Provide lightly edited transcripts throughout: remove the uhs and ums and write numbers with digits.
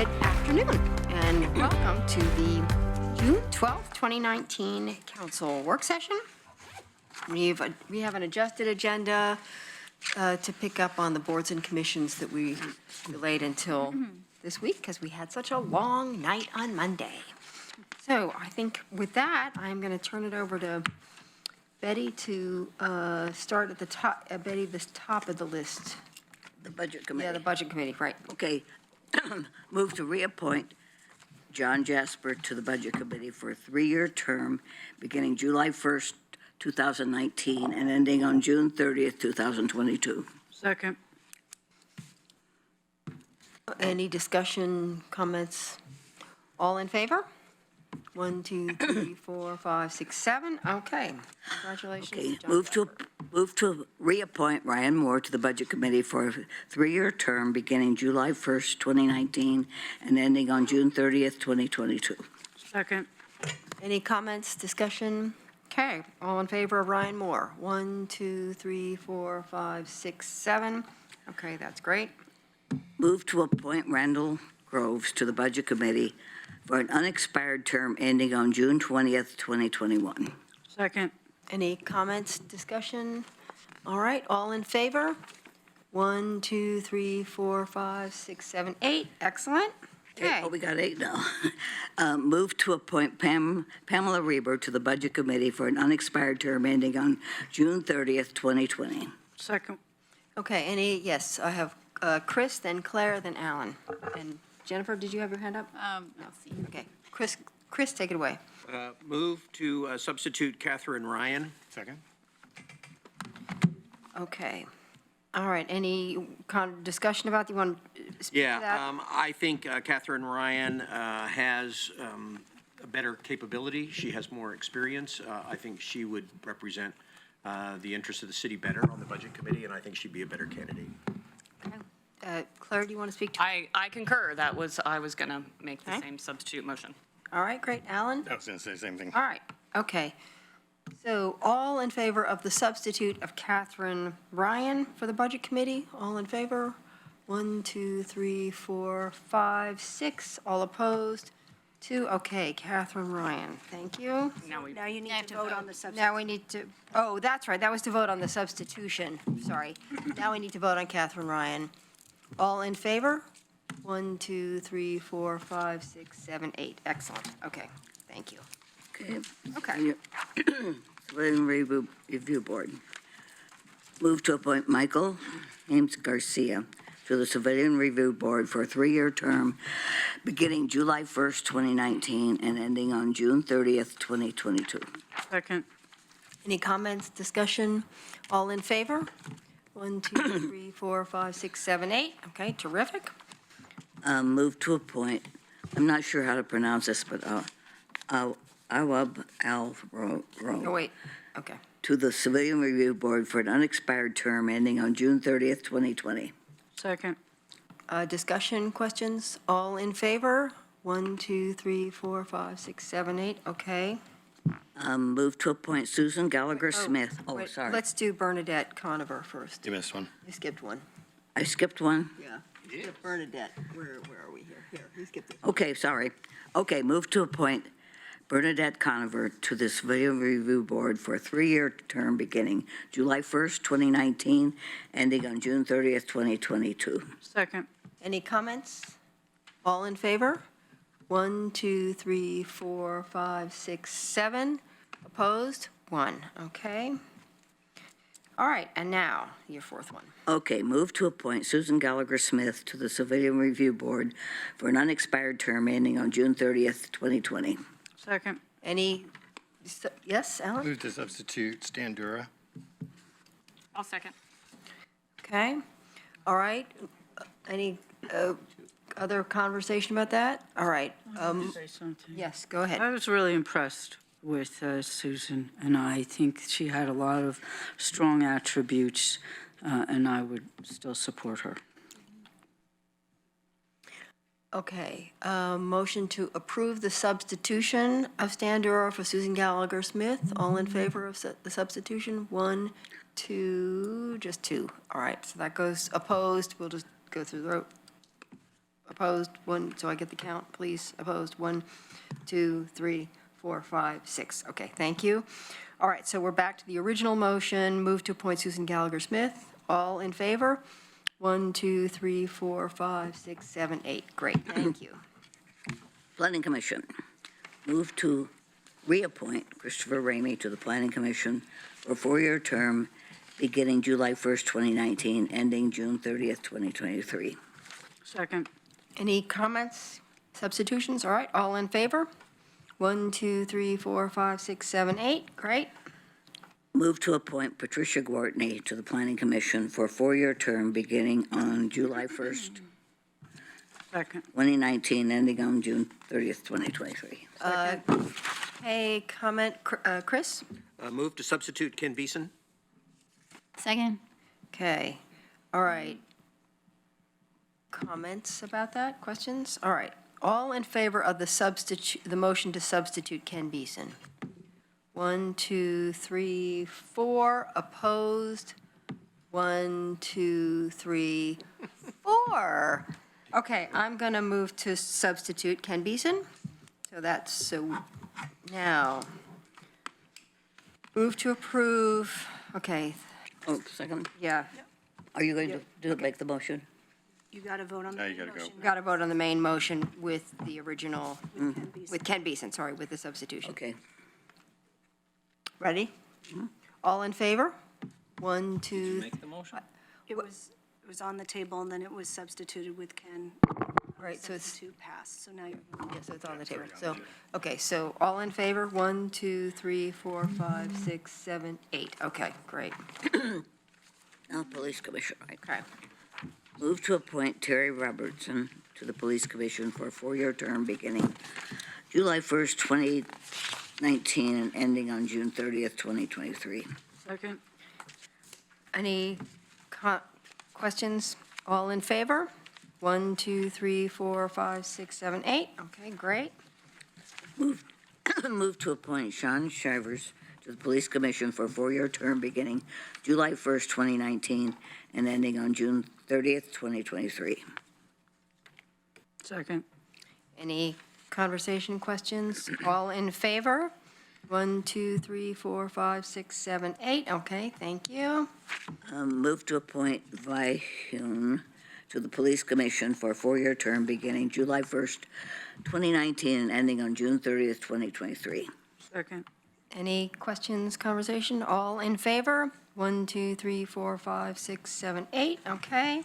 Good afternoon, and welcome to the June 12th, 2019 Council Work Session. We have an adjusted agenda to pick up on the boards and commissions that we delayed until this week because we had such a long night on Monday. So I think with that, I'm going to turn it over to Betty to start at the top. Betty, the top of the list. The Budget Committee. Yeah, the Budget Committee, right. Okay. Move to reappoint John Jasper to the Budget Committee for a 3-year term beginning July 1st, 2019 and ending on June 30th, 2022. Second. Any discussion, comments? All in favor? 1, 2, 3, 4, 5, 6, 7. Okay. Congratulations. Okay. John Move to reappoint Ryan Moore to the Budget Committee for a 3-year term beginning July 1st, 2019 and ending on June 30th, 2022. Second. Any comments, discussion? Okay. All in favor of Ryan Moore? 1, 2, 3, 4, 5, 6, 7. Okay, that's great. Move to appoint Randall Groves to the Budget Committee for an unexpired term ending on June 20th, 2021. Second. Any comments, discussion? All right, all in favor? 1, 2, 3, 4, 5, 6, 7, 8. Excellent. Okay. Oh, we got 8 now. Move to appoint Pamela Reber to the Budget Committee for an unexpired term ending on June 30th, 2020. Second. Okay, yes, I have Chris, then Claire, then Alan. And Jennifer, did you have your hand up? No. Okay, Chris, take it away. Move to substitute Catherine Ryan. Second. Okay. All right, any discussion about, you want to speak to that? I think Catherine Ryan has a better capability. She has more experience. I think she would represent the interests of the city better on the Budget Committee, and I think she'd be a better candidate. Okay. Claire, do you want to speak to? I concur. I was going to make the Okay. same substitute motion. All right, great. Alan? I was going to say the same thing. All right, okay. So all in favor of the substitute of Catherine Ryan for the Budget Committee? All in favor? 1, 2, 3, 4, 5, 6. All opposed? 2. Okay, Catherine Ryan, thank you. Now you need to vote on the substitution. Now we need to, oh, that's right, that was to vote on the substitution, sorry. Now we need to vote on Catherine Ryan. All in favor? 1, 2, 3, 4, 5, 6, 7, 8. Excellent, okay, thank you. Okay. Okay. Civilian Review Board. Move to appoint Michael James Garcia to the Civilian Review Board for a 3-year term beginning July 1st, 2019 and ending on June 30th, 2022. Second. Any comments, discussion? All in favor? 1, 2, 3, 4, 5, 6, 7, 8. Okay, terrific. Move to appoint, I'm not sure how to pronounce this, but Awab Al-Ro Oh, wait, okay. to the Civilian Review Board for an unexpired term ending on June 30th, 2020. Second. Discussion, questions? All in favor? 1, 2, 3, 4, 5, 6, 7, 8. Okay. Move to appoint Susan Gallagher Smith. Oh, Wait, sorry. Let's do Bernadette Conover first. You missed one. You skipped one. I skipped one. Yeah. You skipped Bernadette. Where are we here? Here, you skipped it. Okay, sorry. Okay, move to appoint Bernadette Conover to the Civilian Review Board for a 3-year term beginning July 1st, 2019, ending on June 30th, 2022. Second. Any comments? All in favor? 1, 2, 3, 4, 5, 6, 7. Opposed? 1. Okay. All right, and now your fourth one. Okay, move to appoint Susan Gallagher Smith to the Civilian Review Board for an unexpired term ending on June 30th, 2020. Second. Any, yes, Alan? Move to substitute Stan Dura. I'll second. Okay. All right. Any other conversation about that? All right. Say something. Yes, go ahead. I was really impressed with Susan, and I think she had a lot of strong attributes, and I would still support her. Okay, motion to approve the substitution of Stan Dura for Susan Gallagher Smith. All in favor of the substitution? 1, 2, just 2. All right, so that goes opposed. We'll just go through the vote. Opposed? 1, so I get the count, please. Opposed? 1, 2, 3, 4, 5, 6. Okay, thank you. All right, so we're back to the original motion. Move to appoint Susan Gallagher Smith. All in favor? 1, 2, 3, 4, 5, 6, 7, 8. Great, thank you. Planning Commission. Move to reappoint Christopher Ramey to the Planning Commission for a 4-year term beginning July 1st, 2019, ending June 30th, 2023. Second. Any comments, substitutions? All right, all in favor? 1, 2, 3, 4, 5, 6, 7, 8. Great. Move to appoint Patricia Gwartney to the Planning Commission for a 4-year term beginning on July 1st, Second. 2019, ending on June 30th, 2023. Hey, comment, Chris? Move to substitute Ken Beeson. Second. Okay, all right. Comments about that, questions? All right, all in favor of the motion to substitute Ken Beeson? 1, 2, 3, 4, opposed? 1, 2, 3, 4. Okay, I'm going to move to substitute Ken Beeson. So now, move to approve, okay, Oh, second. yeah. Are you going to make the motion? You got to vote on Now the you gotta go. motion. Got to vote on the main motion with the original, Ken Beasley. with Ken Beeson, sorry, with the substitution. Okay. Ready? All in favor? 1, 2, Make the motion. It was on the table, and then it was substituted with Ken. right, so it's, Substitute passed, so now you're. yeah, so it's on the table. So, okay, so all in favor? 1, 2, 3, 4, 5, 6, 7, 8. Okay, great. Now, Police Commission, right? Okay. Move to appoint Terry Robertson to the Police Commission for a 4-year term beginning July 1st, 2019, and ending on June 30th, 2023. Second. Any questions? All in favor? 1, 2, 3, 4, 5, 6, 7, 8. Okay, great. Move to appoint Sean Shivers to the Police Commission for a 4-year term beginning July 1st, 2019, and ending on June 30th, 2023. Second. Any conversation, questions? All in favor? 1, 2, 3, 4, 5, 6, 7, 8. Okay, thank you. Move to appoint Vi Hyun to the Police Commission for a 4-year term beginning July 1st, 2019, and ending on June 30th, 2023. Second. Any questions, conversation? All in favor? 1, 2, 3, 4, 5, 6, 7, 8. Okay.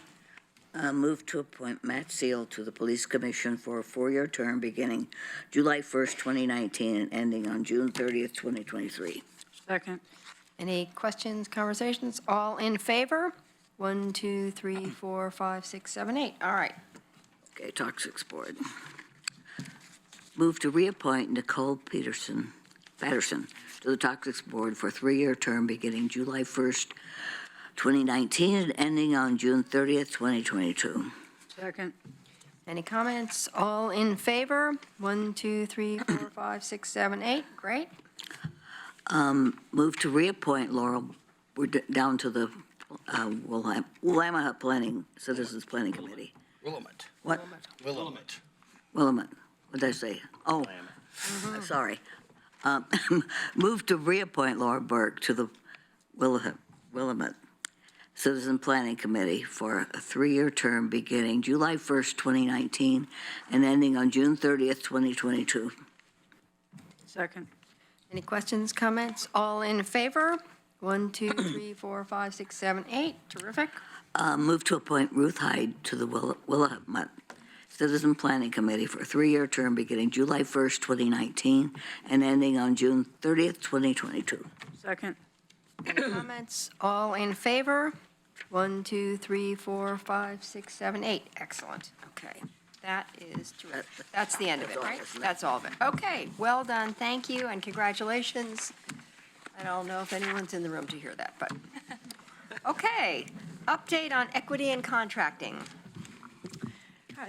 Move to appoint Matt Seal to the Police Commission for a 4-year term beginning July 1st, 2019, and ending on June 30th, 2023. Second. Any questions, conversations? All in favor? 1, 2, 3, 4, 5, 6, 7, 8. All right. Okay, Toxics Board. Move to reappoint Nicole Patterson to the Toxics Board for a 3-year term beginning July 1st, 2019, and ending on June 30th, 2022. Second. Any comments? All in favor? 1, 2, 3, 4, 5, 6, 7, 8. Great. Move to reappoint Laurel, we're down to the Willamette Citizens Planning Committee. Willamette. What? Willamette. Willamette, what did I say? Oh, sorry. Move to reappoint Laura Burke to the Willamette Citizen Planning Committee for a 3-year term beginning July 1st, 2019, and ending on June 30th, 2022. Second. Any questions, comments? All in favor? 1, 2, 3, 4, 5, 6, 7, 8. Terrific. Move to appoint Ruth Hyde to the Willamette Citizen Planning Committee for a 3-year term beginning July 1st, 2019, and ending on June 30th, 2022. Second. Any comments? All in favor? 1, 2, 3, 4, 5, 6, 7, 8. Excellent. Okay. That is terrific. That's the end of it, right? That's all of it. Okay, well done. Thank you and congratulations. I don't know if anyone's in the room to hear that, but, okay. Update on equity and contracting.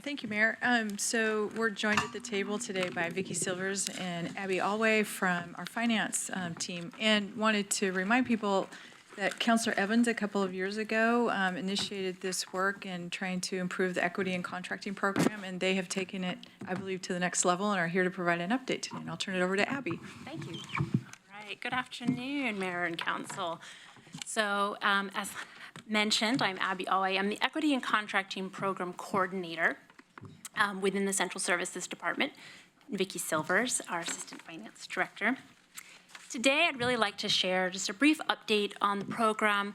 Thank you, Mayor. So we're joined at the table today by Vicki Silvers and Abby Alway from our finance team, and wanted to remind people that Counselor Evans, a couple of years ago, initiated this work in trying to improve the equity and contracting program, and they have taken it, I believe, to the next level and are here to provide an update today. And I'll turn it over to Abby. Thank you. All right, good afternoon, Mayor and Council. So as mentioned, I'm Abby Oye. I'm the Equity and Contracting Program Coordinator within the Central Services Department. Vicki Silvers, our Assistant Finance Director. Today, I'd really like to share just a brief update on the program,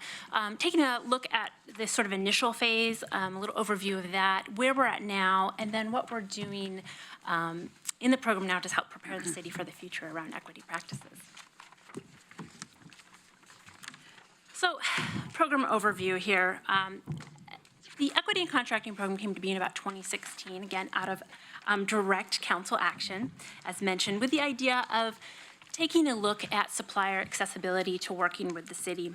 taking a look at this sort of initial phase, a little overview of that, where we're at now, and then what we're doing in the program now to help prepare the city for the future around equity practices. So, program overview here. The Equity and Contracting Program came to be in about 2016, again, out of direct council action, as mentioned, with the idea of taking a look at supplier accessibility to working with the city,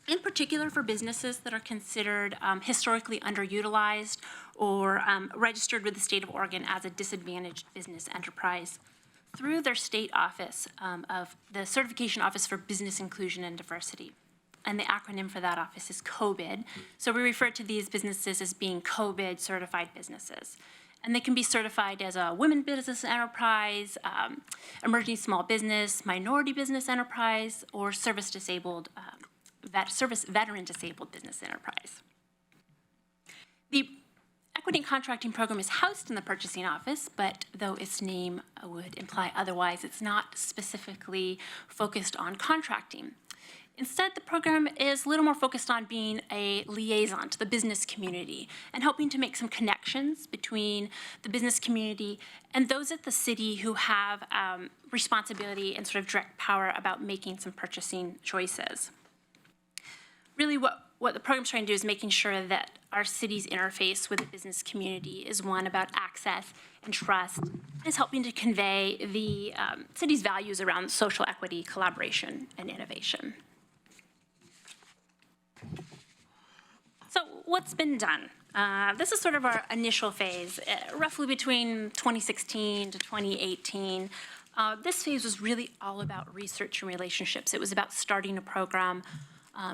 in particular for businesses that are considered historically underutilized or registered with the state of Oregon as a disadvantaged business enterprise through their state office of the Certification Office for Business Inclusion and Diversity. And the acronym for that office is COBID. So we refer to these businesses as being COBID certified businesses. And they can be certified as a women business enterprise, emerging small business, minority business enterprise, or service veteran disabled business enterprise. The Equity and Contracting Program is housed in the Purchasing Office, but though its name would imply otherwise, it's not specifically focused on contracting. Instead, the program is a little more focused on being a liaison to the business community and helping to make some connections between the business community and those at the city who have responsibility and sort of direct power about making some purchasing choices. Really what the program's trying to do is making sure that our city's interface with the business community is one about access and trust, and is helping to convey the city's values around social equity, collaboration, and innovation. So what's been done? This is sort of our initial phase, roughly between 2016 to 2018. This phase was really all about research and relationships. It was about starting a program,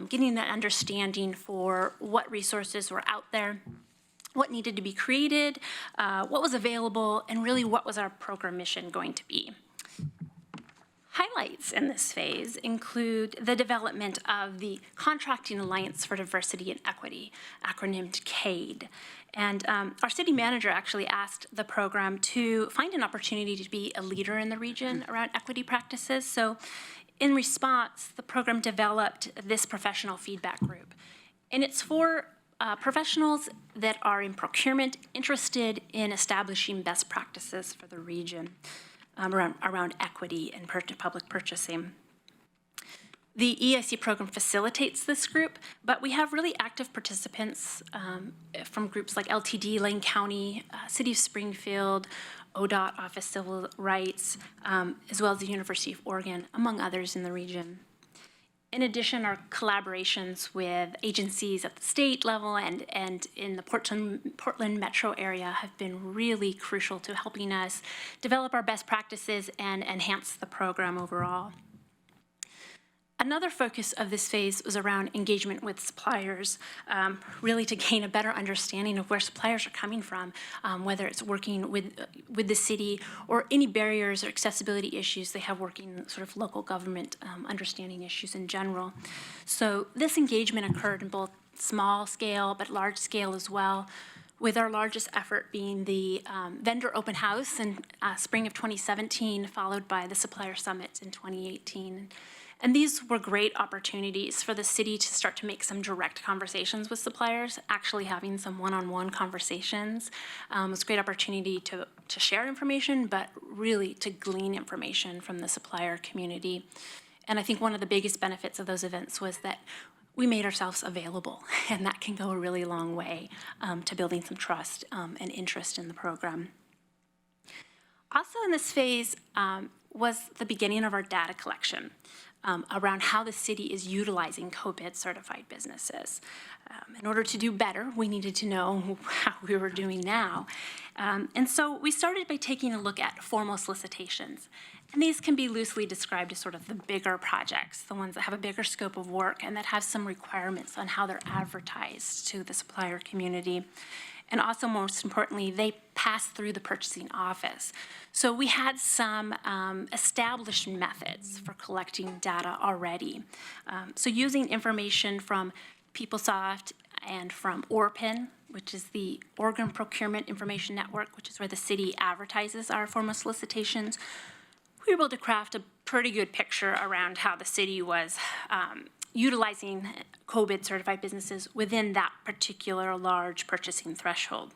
getting an understanding for what resources were out there, what needed to be created, what was available, and really what was our program mission going to be. Highlights in this phase include the development of the Contracting Alliance for Diversity and Equity, acronymed CADE. And our city manager actually asked the program to find an opportunity to be a leader in the region around equity practices. So in response, the program developed this professional feedback group. And it's for professionals that are in procurement interested in establishing best practices for the region. Around equity and public purchasing. The EIC program facilitates this group, but we have really active participants from groups like LTD, Lane County, City of Springfield, ODOT, Office of Civil Rights, as well as the University of Oregon, among others in the region. In addition, our collaborations with agencies at the state level and in the Portland metro area have been really crucial to helping us develop our best practices and enhance the program overall. Another focus of this phase was around engagement with suppliers, really to gain a better understanding of where suppliers are coming from, whether it's working with the city or any barriers or accessibility issues they have working sort of local government understanding issues in general. So this engagement occurred in both small scale but large scale as well, with our largest effort being the vendor open house in spring of 2017, followed by the supplier summit in 2018. And these were great opportunities for the city to start to make some direct conversations with suppliers, actually having some one-on-one conversations. It was a great opportunity to share information, but really to glean information from the supplier community. And I think one of the biggest benefits of those events was that we made ourselves available, and that can go a really long way to building some trust and interest in the program. Also in this phase was the beginning of our data collection. Around how the city is utilizing COBID certified businesses. In order to do better, we needed to know how we were doing now. And so we started by taking a look at formal solicitations And these can be loosely described as sort of the bigger projects, the ones that have a bigger scope of work and that have some requirements on how they're advertised to the supplier community. And also, most importantly, they pass through the purchasing office. So we had some established methods for collecting data already. So using information from PeopleSoft and from ORPIN, which is the Oregon Procurement Information Network, which is where the city advertises our formal solicitations, we were able to craft a pretty good picture around how the city was utilizing COVID certified businesses within that particular large purchasing threshold.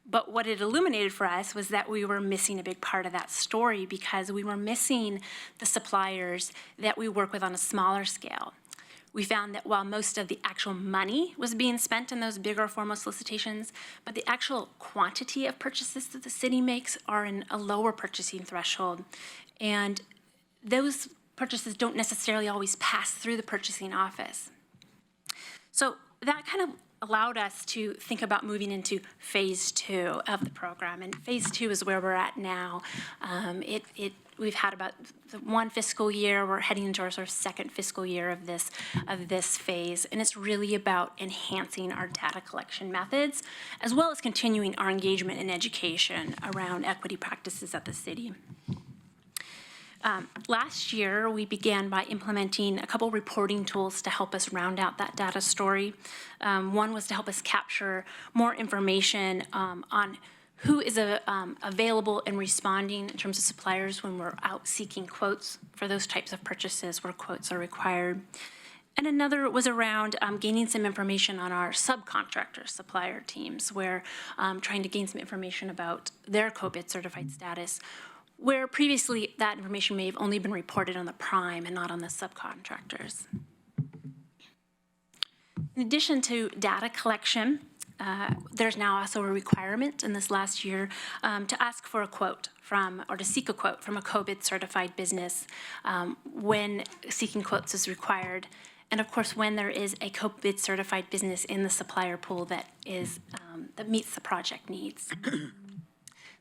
But what it illuminated for us was that we were missing a big part of that story because we were missing the suppliers that we work with on a smaller scale. We found that while most of the actual money was being spent in those bigger formal solicitations, but the actual quantity of purchases that the city makes are in a lower purchasing threshold. And those purchases don't necessarily always pass through the purchasing office. So that kind of allowed us to think about moving into phase 2 of the program. And phase 2 is where we're at now. We've had about one fiscal year. We're heading into our sort of second fiscal year of this phase. And it's really about enhancing our data collection methods, as well as continuing our engagement and education around equity practices at the city. Last year, we began by implementing a couple reporting tools to help us round out that data story. One was to help us capture more information on who is available and responding in terms of suppliers when we're out seeking quotes for those types of purchases where quotes are required. And another was around gaining some information on our subcontractor supplier teams, where trying to gain some information about their COVID certified status, where previously that information may have only been reported on the prime and not on the subcontractors. In addition to data collection, there's now also a requirement in this last year to ask for a quote from, or to seek a quote from a COVID certified business when seeking quotes is required. And of course, when there is a COVID certified business in the supplier pool that is, that meets the project needs.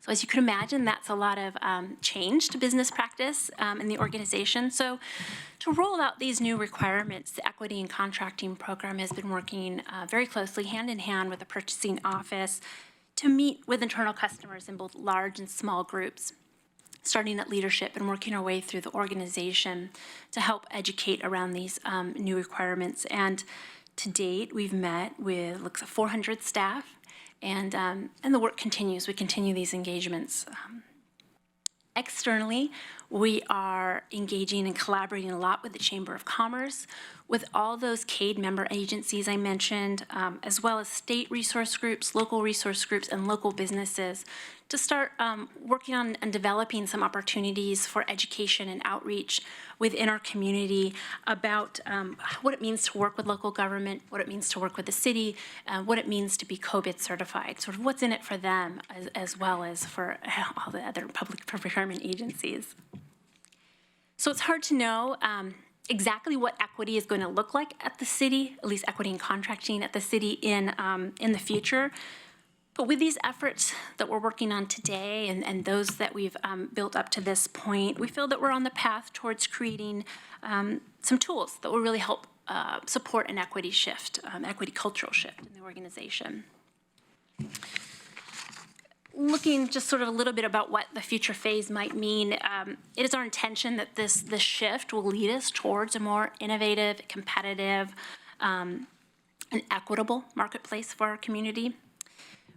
So as you can imagine, that's a lot of change to business practice in the organization. So to roll out these new requirements, the Equity and Contracting Program has been working very closely, hand in hand with the purchasing office to meet with internal customers in both large and small groups, starting at leadership and working our way through the organization to help educate around these new requirements. And to date, we've met with 400 staff. And the work continues. We continue these engagements. Externally, we are engaging and collaborating a lot with the Chamber of Commerce, with all those CADE member agencies I mentioned, as well as state resource groups, local resource groups, and local businesses to start working on and developing some opportunities for education and outreach within our community about what it means to work with local government, what it means to work with the city, what it means to be COVID certified, sort of what's in it for them as well as for all the other public procurement agencies. So it's hard to know exactly what equity is going to look like at the city, at least equity and contracting at the city in the future. But with these efforts that we're working on today and those that we've built up to this point, we feel that we're on the path towards creating some tools that will really help support an equity shift, equity cultural shift in the organization. Looking just sort of a little bit about what the future phase might mean, it is our intention that this shift will lead us towards a more innovative, competitive, and equitable marketplace for our community.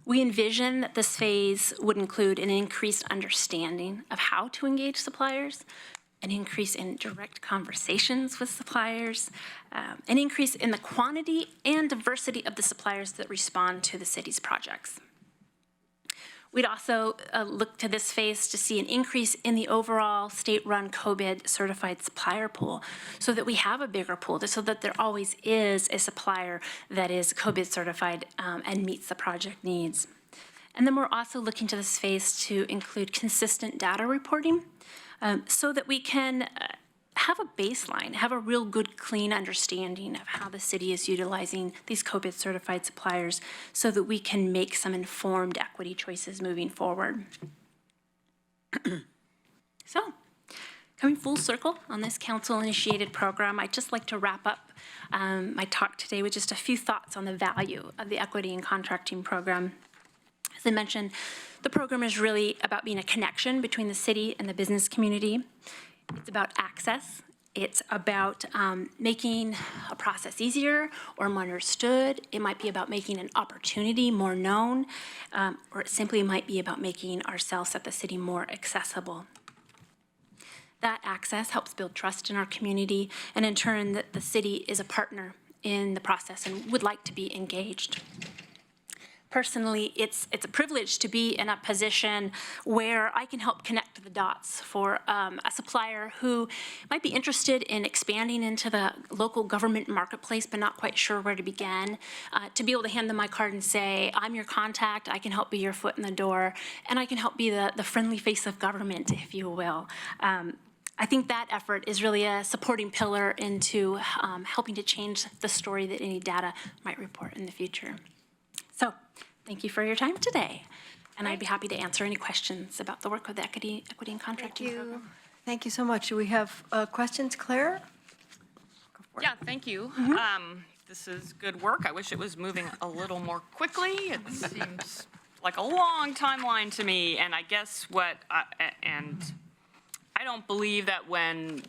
We envision that this phase would include an increased understanding of how to engage suppliers, an increase in direct conversations with suppliers, an increase in the quantity and diversity of the suppliers that respond to the city's projects. We'd also look to this phase to see an increase in the overall state-run COVID certified supplier pool so that we have a bigger pool, so that there always is a supplier that is COVID certified and meets the project needs. And then we're also looking to this phase to include consistent data reporting so that we can have a baseline, have a real good, clean understanding of how the city is utilizing these COVID certified suppliers so that we can make some informed equity choices moving forward. So coming full circle on this council-initiated program, I'd just like to wrap up my talk today with just a few thoughts on the value of the equity and contracting program. As I mentioned, the program is really about being a connection between the city and the business community. It's about access. It's about making a process easier or more understood. It might be about making an opportunity more known, or it simply might be about making ourselves at the city more accessible. That access helps build trust in our community, and in turn, that the city is a partner in the process and would like to be engaged. Personally, it's a privilege to be in a position where I can help connect the dots for a supplier who might be interested in expanding into the local government marketplace but not quite sure where to begin, to be able to hand them my card and say, I'm your contact, I can help be your foot in the door, and I can help be the friendly face of government, if you will. I think that effort is really a supporting pillar into helping to change the story that any data might report in the future. So, thank you for your time today, and I'd be happy to answer any questions about the work with the equity and contracting program. Thank you so much. Do we have questions, Claire? Yeah, thank you. This is good work. I wish it was moving a little more quickly. It seems like a long timeline to me, and I guess I don't believe that when,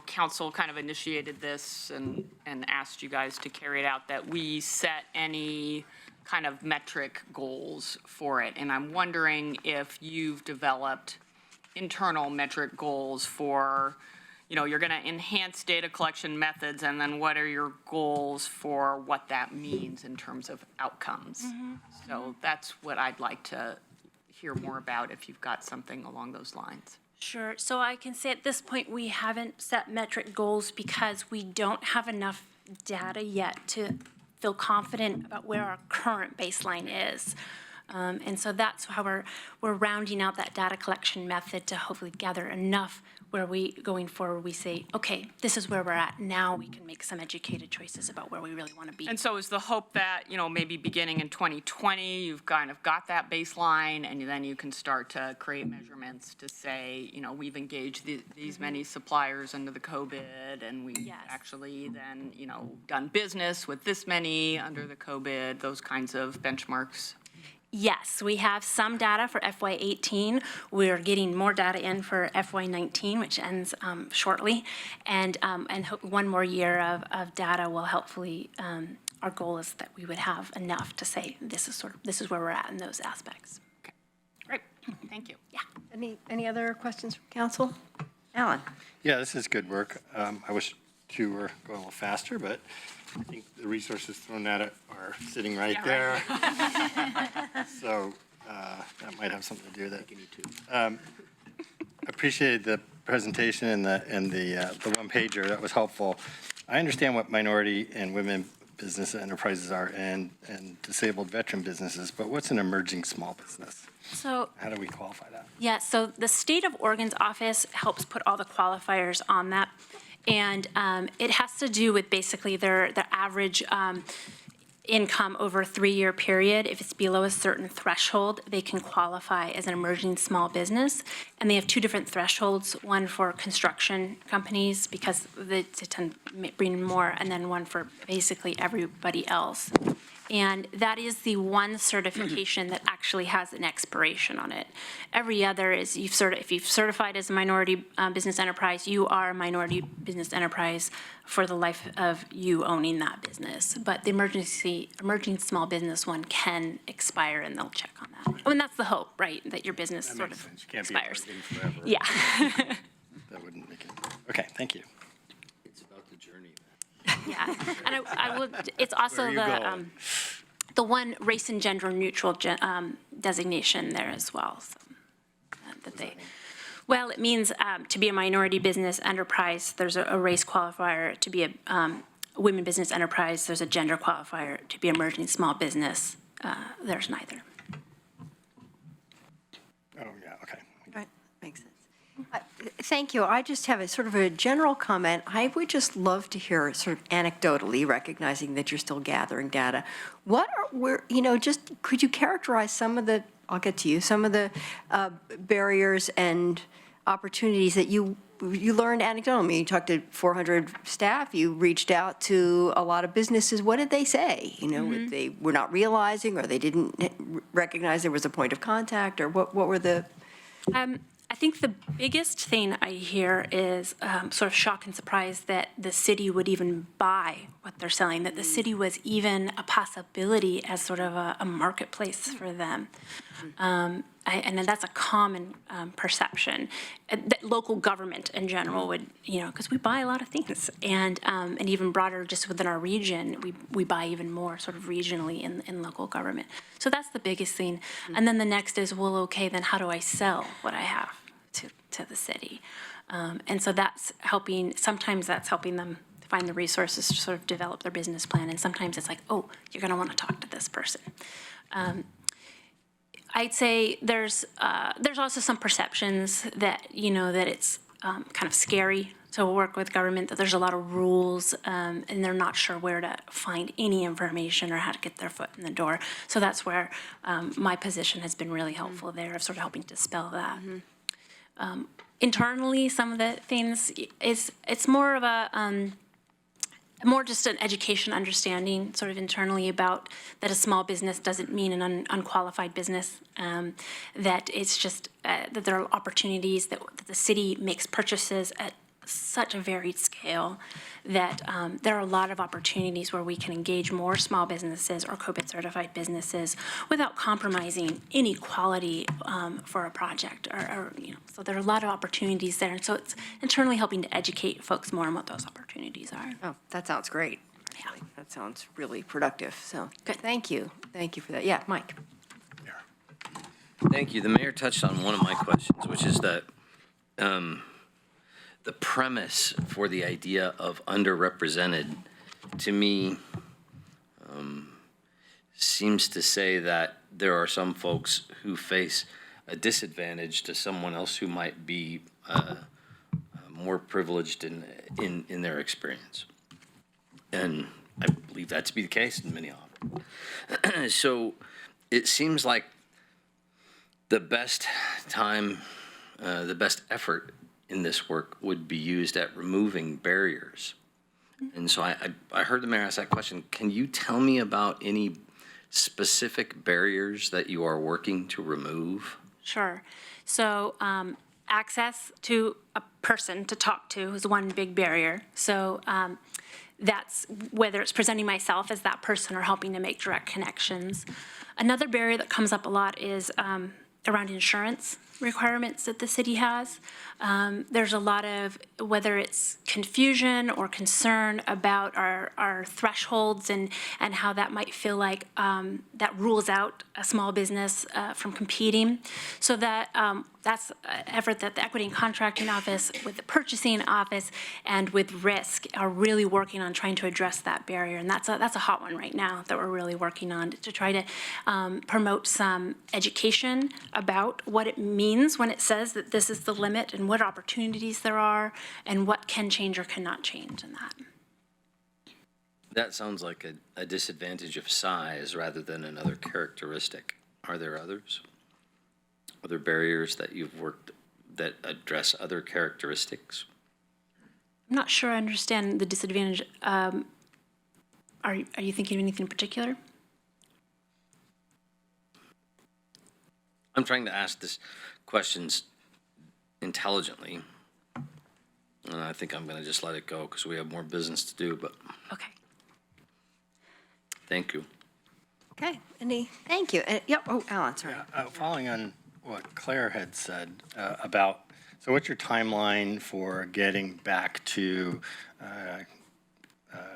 council kind of initiated this and asked you guys to carry it out, that we set any kind of metric goals for it. And I'm wondering if you've developed internal metric goals for, you're going to enhance data collection methods, and then what are your goals for what that means in terms of outcomes? So that's what I'd like to hear more about, if you've got something along those lines. Sure. So I can say at this point, we haven't set metric goals because we don't have enough data yet to feel confident about where our current baseline is. And so that's how we're rounding out that data collection method to hopefully gather enough where going forward, we say, okay, this is where we're at. Now we can make some educated choices about where we really want to be. And so is the hope that, maybe beginning in 2020, you've kind of got that baseline, and then you can start to create measurements to say, we've engaged these many suppliers under the COVID, and we've actually then, done business with this many under the COVID, those kinds of benchmarks? Yes, we have some data for FY18. We're getting more data in for FY19, which ends shortly, and one more year of data will helpfully. Our goal is that we would have enough to say this is where we're at in those aspects. Okay, great, thank you. Yeah. Any other questions from council? Alan? Yeah, this is good work. I wish you were going a little faster, but I think the resources thrown at it are sitting right there. So that might have something to do with it. Appreciated the presentation and the one pager. That was helpful. I understand what minority and women business enterprises are and disabled veteran businesses, but what's an emerging small business? So how do we qualify that? Yeah, so the State of Oregon's office helps put all the qualifiers on that. And it has to do with basically their average income over a 3-year period. If it's below a certain threshold, they can qualify as an emerging small business. And they have 2 different thresholds, one for construction companies because they tend to bring more, and then one for basically everybody else. And that is the one certification that actually has an expiration on it. Every other is, if you've certified as a minority business enterprise, you are a minority business enterprise for the life of you owning that business. But the emerging small business one can expire, and they'll check on that. I mean, that's the hope, right? That your business That sort makes of sense. You can't expires. be emerging forever. Yeah. That wouldn't make it. Okay, thank you. It's about the journey. Yeah, and I would. It's also Where are you going? the one race and gender neutral designation there as well. So, that they. Well, it means to be a minority business enterprise, there's a race qualifier. To be a women business enterprise, there's a gender qualifier. To be emerging small business, there's neither. Oh, yeah, okay. Right, makes sense. Thank you. I just have a sort of a general comment. I would just love to hear sort of anecdotally, recognizing that you're still gathering data. Just could you characterize some of the, I'll get to you, some of the barriers and opportunities that you you learned anecdotally. I mean, you talked to 400 staff, you reached out to a lot of businesses. What did they say? You know, if they were not realizing, or they didn't recognize there was a point of contact, or what were the? I think the biggest thing I hear is sort of shock and surprise that the city would even buy what they're selling, that the city was even a possibility as sort of a marketplace for them. And then that's a common perception that local government in general would, because we buy a lot of things, and even broader, just within our region, we buy even more sort of regionally in local government. So that's the biggest thing. And then the next is, well, okay, then how do I sell what I have to the city? And so that's helping. Sometimes that's helping them find the resources to sort of develop their business plan, and sometimes it's like, oh, you're going to want to talk to this person. I'd say there's also some perceptions that, that it's kind of scary to work with government, that there's a lot of rules, and they're not sure where to find any information or how to get their foot in the door. So that's where my position has been really helpful there, of sort of helping dispel that. Internally, some of the things, it's more of a, more just an education understanding sort of internally about that a small business doesn't mean an unqualified business, that it's just that there are opportunities, that the city makes purchases at such a varied scale, that there are a lot of opportunities where we can engage more small businesses or COVID certified businesses without compromising any quality for a project, or so there are a lot of opportunities there. And so it's internally helping to educate folks more on what those opportunities are. Oh, that sounds great. Actually. That sounds really productive. So good. Thank you for that. Yeah, Mike. Thank you. The mayor touched on one of my questions, which is that the premise for the idea of underrepresented, to me, seems to say that there are some folks who face a disadvantage to someone else who might be more privileged in their experience. And I believe that to be the case in Minneapolis. So it seems like the best time, the best effort in this work would be used at removing barriers. And so I heard the mayor ask that question. Can you tell me about any specific barriers that you are working to remove? Sure. So access to a person to talk to is one big barrier. So that's whether it's presenting myself as that person or helping to make direct connections. Another barrier that comes up a lot is around insurance requirements that the city has. There's a lot of, whether it's confusion or concern about our thresholds and how that might feel like that rules out a small business from competing. So that's an effort that the Equity and Contracting Office, with the Purchasing Office, and with Risk are really working on trying to address that barrier. And that's a hot one right now that we're really working on, to try to promote some education about what it means when it says that this is the limit, and what opportunities there are, and what can change or cannot change in that. That sounds like a disadvantage of size rather than another characteristic. Are there others? Other barriers that you've worked that address other characteristics? I'm not sure I understand the disadvantage. Are you thinking of anything in particular? I'm trying to ask this questions intelligently. And I think I'm going to just let it go because we have more business to do, but Okay. thank you. Okay. Thank you. Yep. Oh, Alan, sorry. Following on what Claire had said about, so what's your timeline for getting back to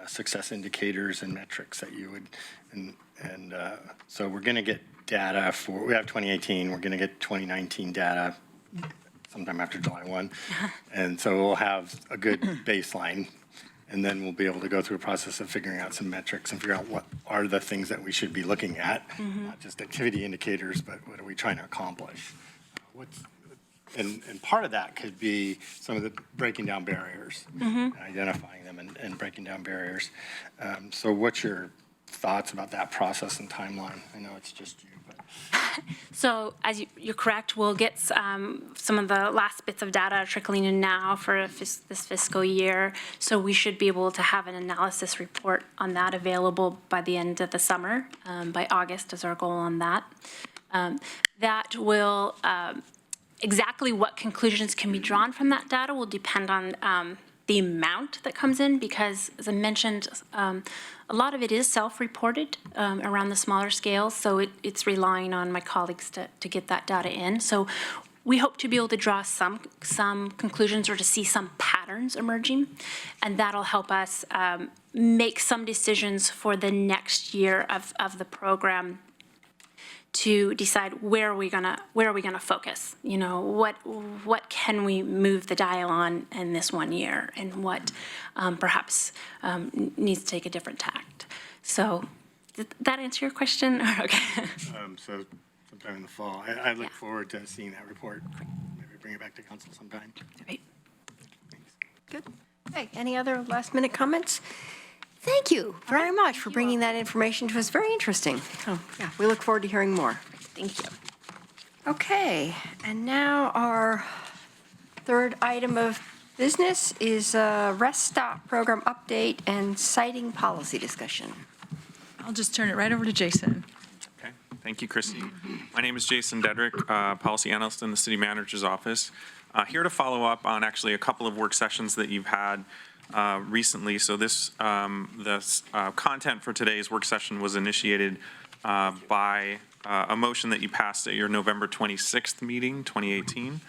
success indicators and metrics that you would, and so we're going to get data for, we have 2018, we're going to get 2019 data sometime after July 1. And so we'll have a good baseline, and then we'll be able to go through a process of figuring out some metrics and figure out what are the things that we should be looking at, not just activity indicators, but what are we trying to accomplish? And part of that could be some of the breaking down barriers, identifying them and breaking down barriers. So what's your thoughts about that process and timeline. I know it's just you, but. So as you're correct, we'll get some of the last bits of data trickling in now for this fiscal year. So we should be able to have an analysis report on that available by the end of the summer. By August is our goal on that. That will, exactly what conclusions can be drawn from that data will depend on the amount that comes in, because as I mentioned, a lot of it is self-reported around the smaller scale, so it's relying on my colleagues to get that data in. So we hope to be able to draw some conclusions or to see some patterns emerging, and that'll help us make some decisions for the next year of the program to decide where are we gonna focus. You know, what can we move the dial on in this one year, and what perhaps needs to take a different tact. So, did that answer your question? Okay. So sometime in the fall. I look forward to seeing that report. Maybe bring it back to council sometime. Great. Good. Okay, any other last-minute comments? Thank you very much for bringing that information to us. Very interesting. Oh, yeah, we look forward to hearing more. Thank you. Okay, and now our third item of business is Rest Stop Program update and citing policy discussion. I'll just turn it right over to Jason. Okay, thank you, Christy. My name is Jason Dedrick, Policy Analyst in the City Manager's Office. Here to follow up on actually a couple of work sessions that you've had recently. So this content for today's work session was initiated by a motion that you passed at your November 26th meeting, 2018,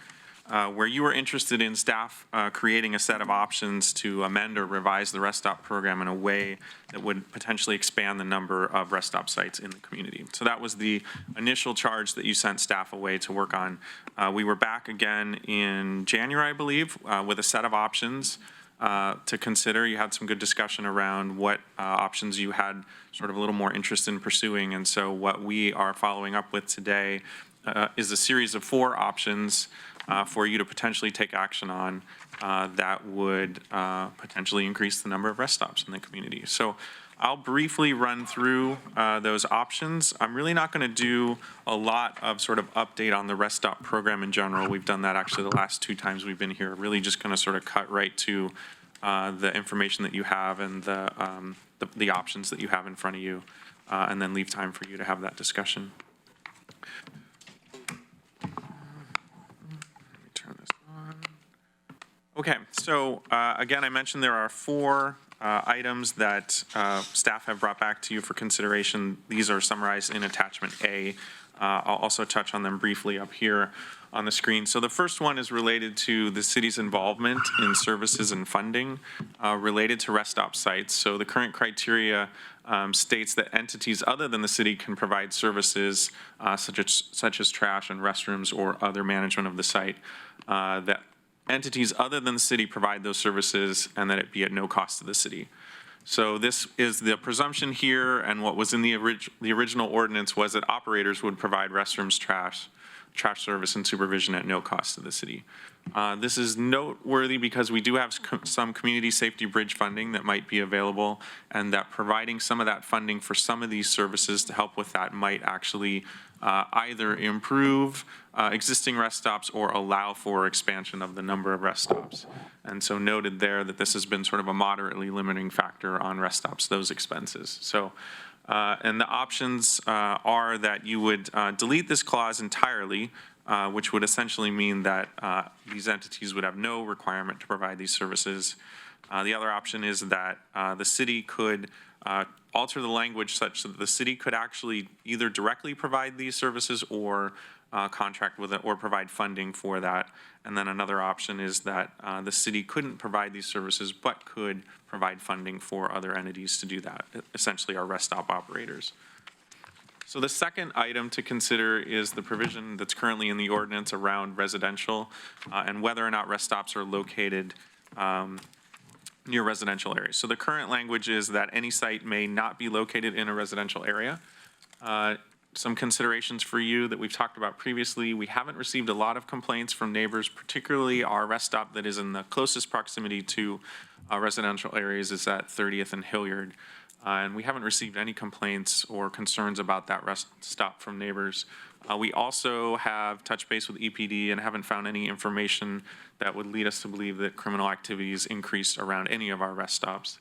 where you were interested in staff creating a set of options to amend or revise the Rest Stop program in a way that would potentially expand the number of Rest Stop sites in the community. So that was the initial charge that you sent staff away to work on. We were back again in January, I believe, with a set of options to consider. You had some good discussion around what options you had sort of a little more interest in pursuing. And so what we are following up with today is a series of 4 options for you to potentially take action on that would potentially increase the number of rest stops in the community. So I'll briefly run through those options. I'm really not going to do a lot of sort of update on the Rest Stop program in general. We've done that actually the last 2 times we've been here. Really just going to sort of cut right to the information that you have and the options that you have in front of you, and then leave time for you to have that discussion. Let me turn this on. Okay, so again, I mentioned there are 4 items that staff have brought back to you for consideration. These are summarized in attachment A. I'll also touch on them briefly up here on the screen. So the first one is related to the city's involvement in services and funding related to rest stop sites. So the current criteria states that entities other than the city can provide services such as trash and restrooms or other management of the site. That entities other than the city provide those services, and that it be at no cost to the city. So this is the presumption here, and what was in the original ordinance was that operators would provide restrooms, trash service, and supervision at no cost to the city. This is noteworthy because we do have some community safety bridge funding that might be available, and that providing some of that funding for some of these services to help with that might actually either improve existing rest stops or allow for expansion of the number of rest stops. And so noted there that this has been sort of a moderately limiting factor on rest stops, those expenses. So, and the options are that you would delete this clause entirely, which would essentially mean that these entities would have no requirement to provide these services. The other option is that the city could alter the language such that the city could actually either directly provide these services or contract with it or provide funding for that. And then another option is that the city couldn't provide these services but could provide funding for other entities to do that, essentially our rest stop operators. So the second item to consider is the provision that's currently in the ordinance around residential and whether or not rest stops are located near residential areas. So the current language is that any site may not be located in a residential area. Some considerations for you that we've talked about previously. We haven't received a lot of complaints from neighbors, particularly our rest stop that is in the closest proximity to residential areas is at 30th and Hilliard. and we haven't received any complaints or concerns about that rest stop from neighbors. We also have touched base with EPD and haven't found any information that would lead us to believe that criminal activities increased around any of our rest stops.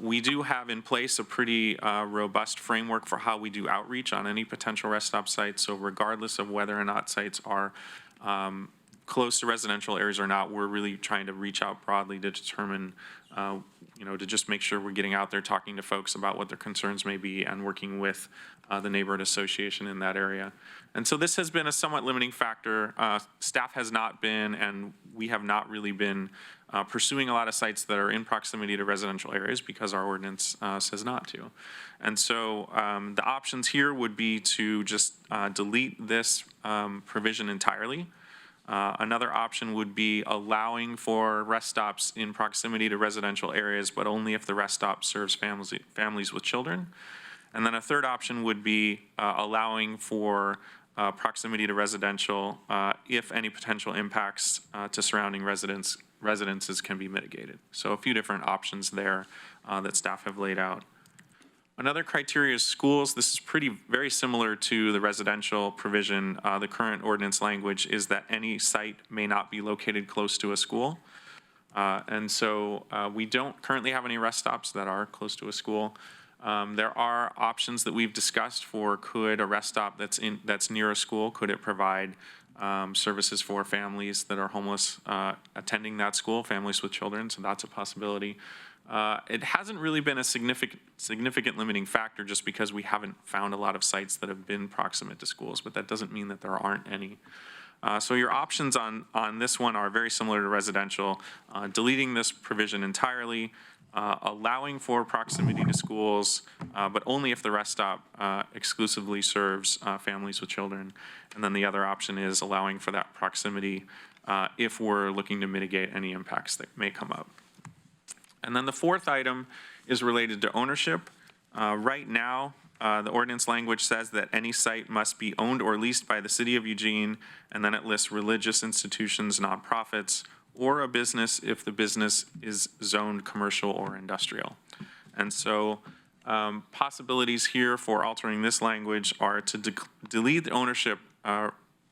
We do have in place a pretty robust framework for how we do outreach on any potential rest stop sites. So regardless of whether or not sites are close to residential areas or not, we're really trying to reach out broadly to determine, to just make sure we're getting out there talking to folks about what their concerns may be and working with the neighborhood association in that area. And so this has been a somewhat limiting factor. Staff has not been, and we have not really been pursuing a lot of sites that are in proximity to residential areas because our ordinance says not to. And so the options here would be to just delete this provision entirely. Another option would be allowing for rest stops in proximity to residential areas, but only if the rest stop serves families with children. And then a third option would be allowing for proximity to residential if any potential impacts to surrounding residences can be mitigated. So a few different options there that staff have laid out. Another criteria is schools. This is very similar to the residential provision. The current ordinance language is that any site may not be located close to a school. And so we don't currently have any rest stops that are close to a school. There are options that we've discussed for could a rest stop that's near a school, could it provide services for families that are homeless attending that school, families with children, so that's a possibility. It hasn't really been a significant limiting factor just because we haven't found a lot of sites that have been proximate to schools, but that doesn't mean that there aren't any. So your options on this one are very similar to residential, deleting this provision entirely, allowing for proximity to schools, but only if the rest stop exclusively serves families with children. And then the other option is allowing for that proximity if we're looking to mitigate any impacts that may come up. And then the fourth item is related to ownership. Right now, the ordinance language says that any site must be owned or leased by the city of Eugene, and then it lists religious institutions, nonprofits, or a business if the business is zoned commercial or industrial. And so possibilities here for altering this language are to delete the ownership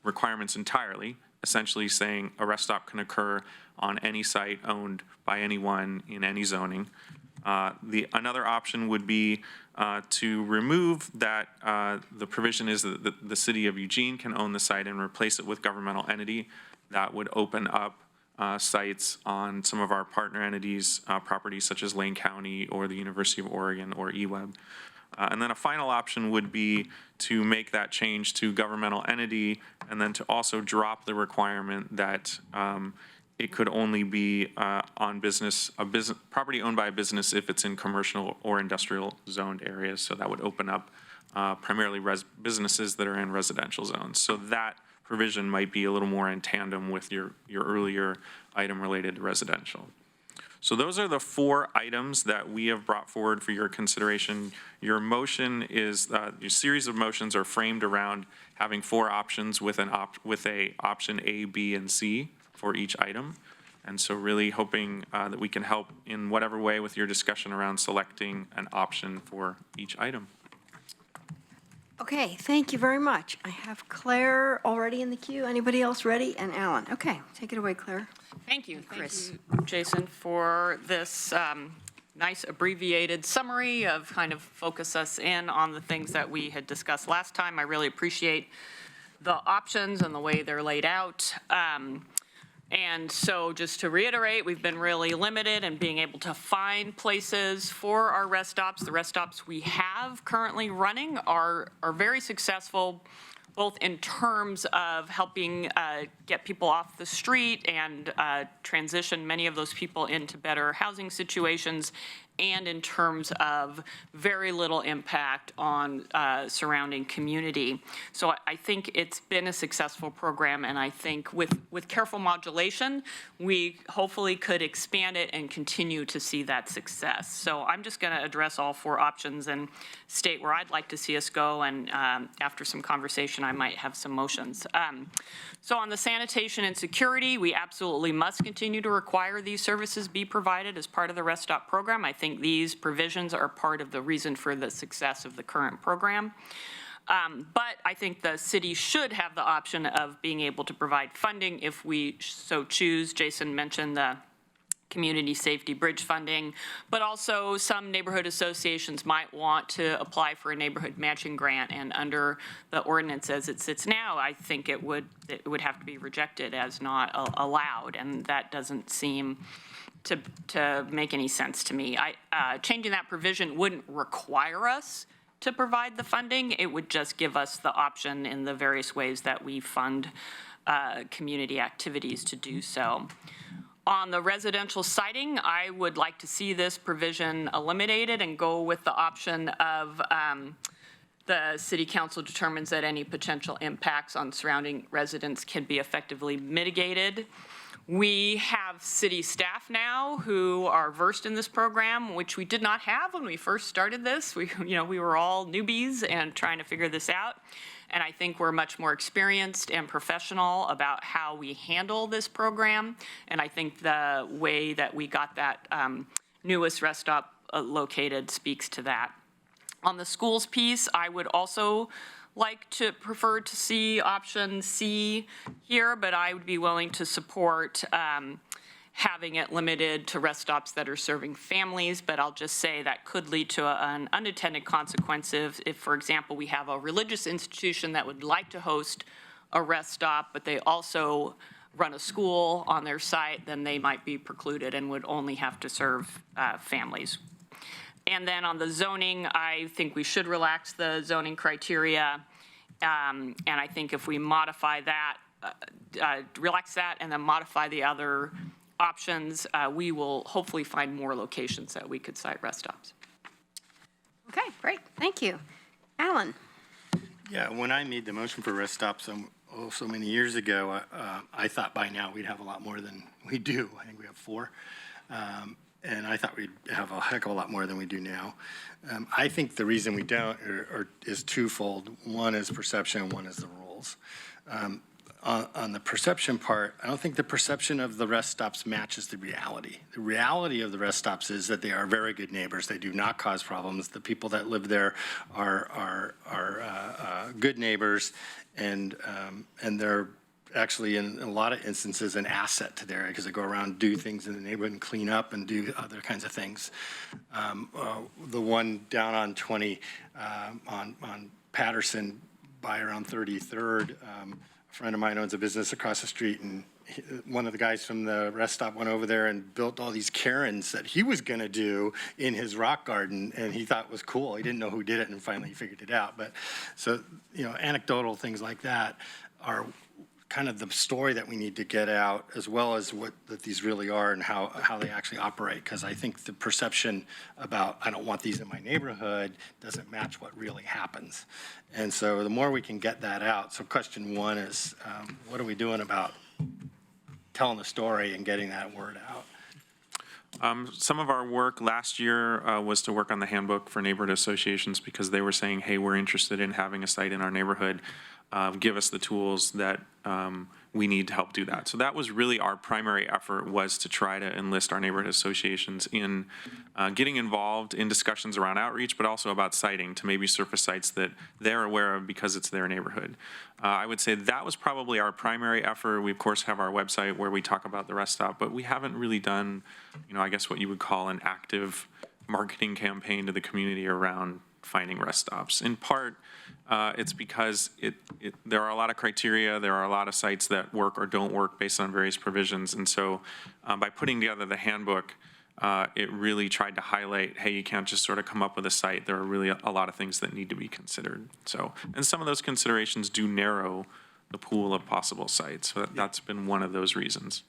requirements entirely, essentially saying a rest stop can occur on any site owned by anyone in any zoning. Another option would be to remove that the provision is that the city of Eugene can own the site and replace it with governmental entity. That would open up sites on some of our partner entities, properties such as Lane County or the University of Oregon or eWeb. And then a final option would be to make that change to governmental entity and then to also drop the requirement that it could only be on property owned by a business if it's in commercial or industrial zoned areas. So that would open up primarily businesses that are in residential zones. So that provision might be a little more in tandem with your earlier item related to residential. So those are the four items that we have brought forward for your consideration. Your motion is, your series of motions are framed around having four options with a option A, B, and C for each item. And so really hoping that we can help in whatever way with your discussion around selecting an option for each item. Okay, thank you very much. I have Claire already in the queue. Anybody else ready? And Alan. Okay, take it away, Claire. Thank you. Chris. Thank you, Jason, for this nice abbreviated summary of kind of focus us in on the things that we had discussed last time. I really appreciate the options and the way they're laid out. And so just to reiterate, we've been really limited in being able to find places for our rest stops. The rest stops we have currently running are very successful, both in terms of helping get people off the street and transition many of those people into better housing situations, and in terms of very little impact on surrounding community. So I think it's been a successful program, and I think with careful modulation, we hopefully could expand it and continue to see that success. So I'm just gonna address all four options and state where I'd like to see us go, and after some conversation, I might have some motions. So on the sanitation and security, we absolutely must continue to require these services be provided as part of the rest stop program. I think think these provisions are part of the reason for the success of the current program. But I think the city should have the option of being able to provide funding if we so choose. Jason mentioned the community safety bridge funding, but also some neighborhood associations might want to apply for a neighborhood matching grant, and under the ordinance as it sits now, I think it would have to be rejected as not allowed, and that doesn't seem to make any sense to me. Changing that provision wouldn't require us to provide the funding. It would just give us the option in the various ways that we fund community activities to do so. On the residential siting, I would like to see this provision eliminated and go with the option of the city council determines that any potential impacts on surrounding residents can be effectively mitigated. We have city staff now who are versed in this program, which we did not have when we first started this. We were all newbies and trying to figure this out. And I think we're much more experienced and professional about how we handle this program. And I think the way that we got that newest rest stop located speaks to that. On the schools piece, I would also prefer to see option C here, but I would be willing to support having it limited to rest stops that are serving families, but I'll just say that could lead to an unintended consequence if, for example, we have a religious institution that would like to host a rest stop, but they also run a school on their site, then they might be precluded and would only have to serve families. And then on the zoning, I think we should relax the zoning criteria. And I think if we modify that, relax that, and then modify the other options, we will hopefully find more locations that we could site rest stops. Okay, great, thank you. Alan? Yeah, when I made the motion for rest stops so many years ago, I thought by now we'd have a lot more than we do. I think we have 4. And I thought we'd have a heck of a lot more than we do now. I think the reason we don't is twofold. One is perception, and one is the rules. On the perception part, I don't think the perception of the rest stops matches the reality. The reality of the rest stops is that they are very good neighbors. They do not cause problems. The people that live there are good neighbors, and they're actually in a lot of instances an asset to the area because they go around, do things in the neighborhood and clean up and do other kinds of things. The one down on 20 on Patterson by around 33rd, a friend of mine owns a business across the street, and one of the guys from the rest stop went over there and built all these cairns that he was going to do in his rock garden, and he thought it was cool. He didn't know who did it, and finally he figured it out. But so, anecdotal things like that are kind of the story that we need to get out, as well as that these really are and how they actually operate. Because I think the perception about I don't want these in my neighborhood doesn't match what really happens. And so the more we can get that out. So question one is, what are we doing about telling the story and getting that word out? Some of our work last year was to work on the handbook for neighborhood associations because they were saying, hey, we're interested in having a site in our neighborhood. Give us the tools that we need to help do that. So that was really our primary effort, was to try to enlist our neighborhood associations in getting involved in discussions around outreach, but also about siting to maybe surface sites that they're aware of because it's their neighborhood. I would say that was probably our primary effort. We, of course, have our website where we talk about the rest stop, but we haven't really done, I guess what you would call an active marketing campaign to the community around finding rest stops. In part, it's because there are a lot of criteria, there are a lot of sites that work or don't work based on various provisions. And so by putting together the handbook, it really tried to highlight, hey, you can't just sort of come up with a site. There are really a lot of things that need to be considered. So, and some of those considerations do narrow the pool of possible sites. So that's been one of those reasons.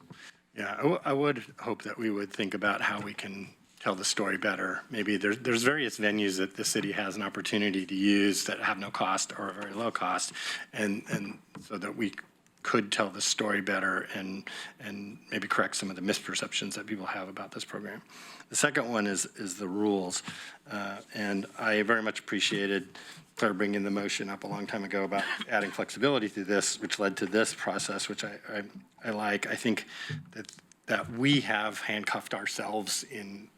Yeah, I would hope that we would think about how we can tell the story better. Maybe there's various venues that the city has an opportunity to use that have no cost or very low cost, and so that we could tell the story better and maybe correct some of the misperceptions that people have about this program. The second one is the rules, and I very much appreciated Claire bringing the motion up a long time ago about adding flexibility to this, which led to this process, which I like. I think that we have handcuffed ourselves in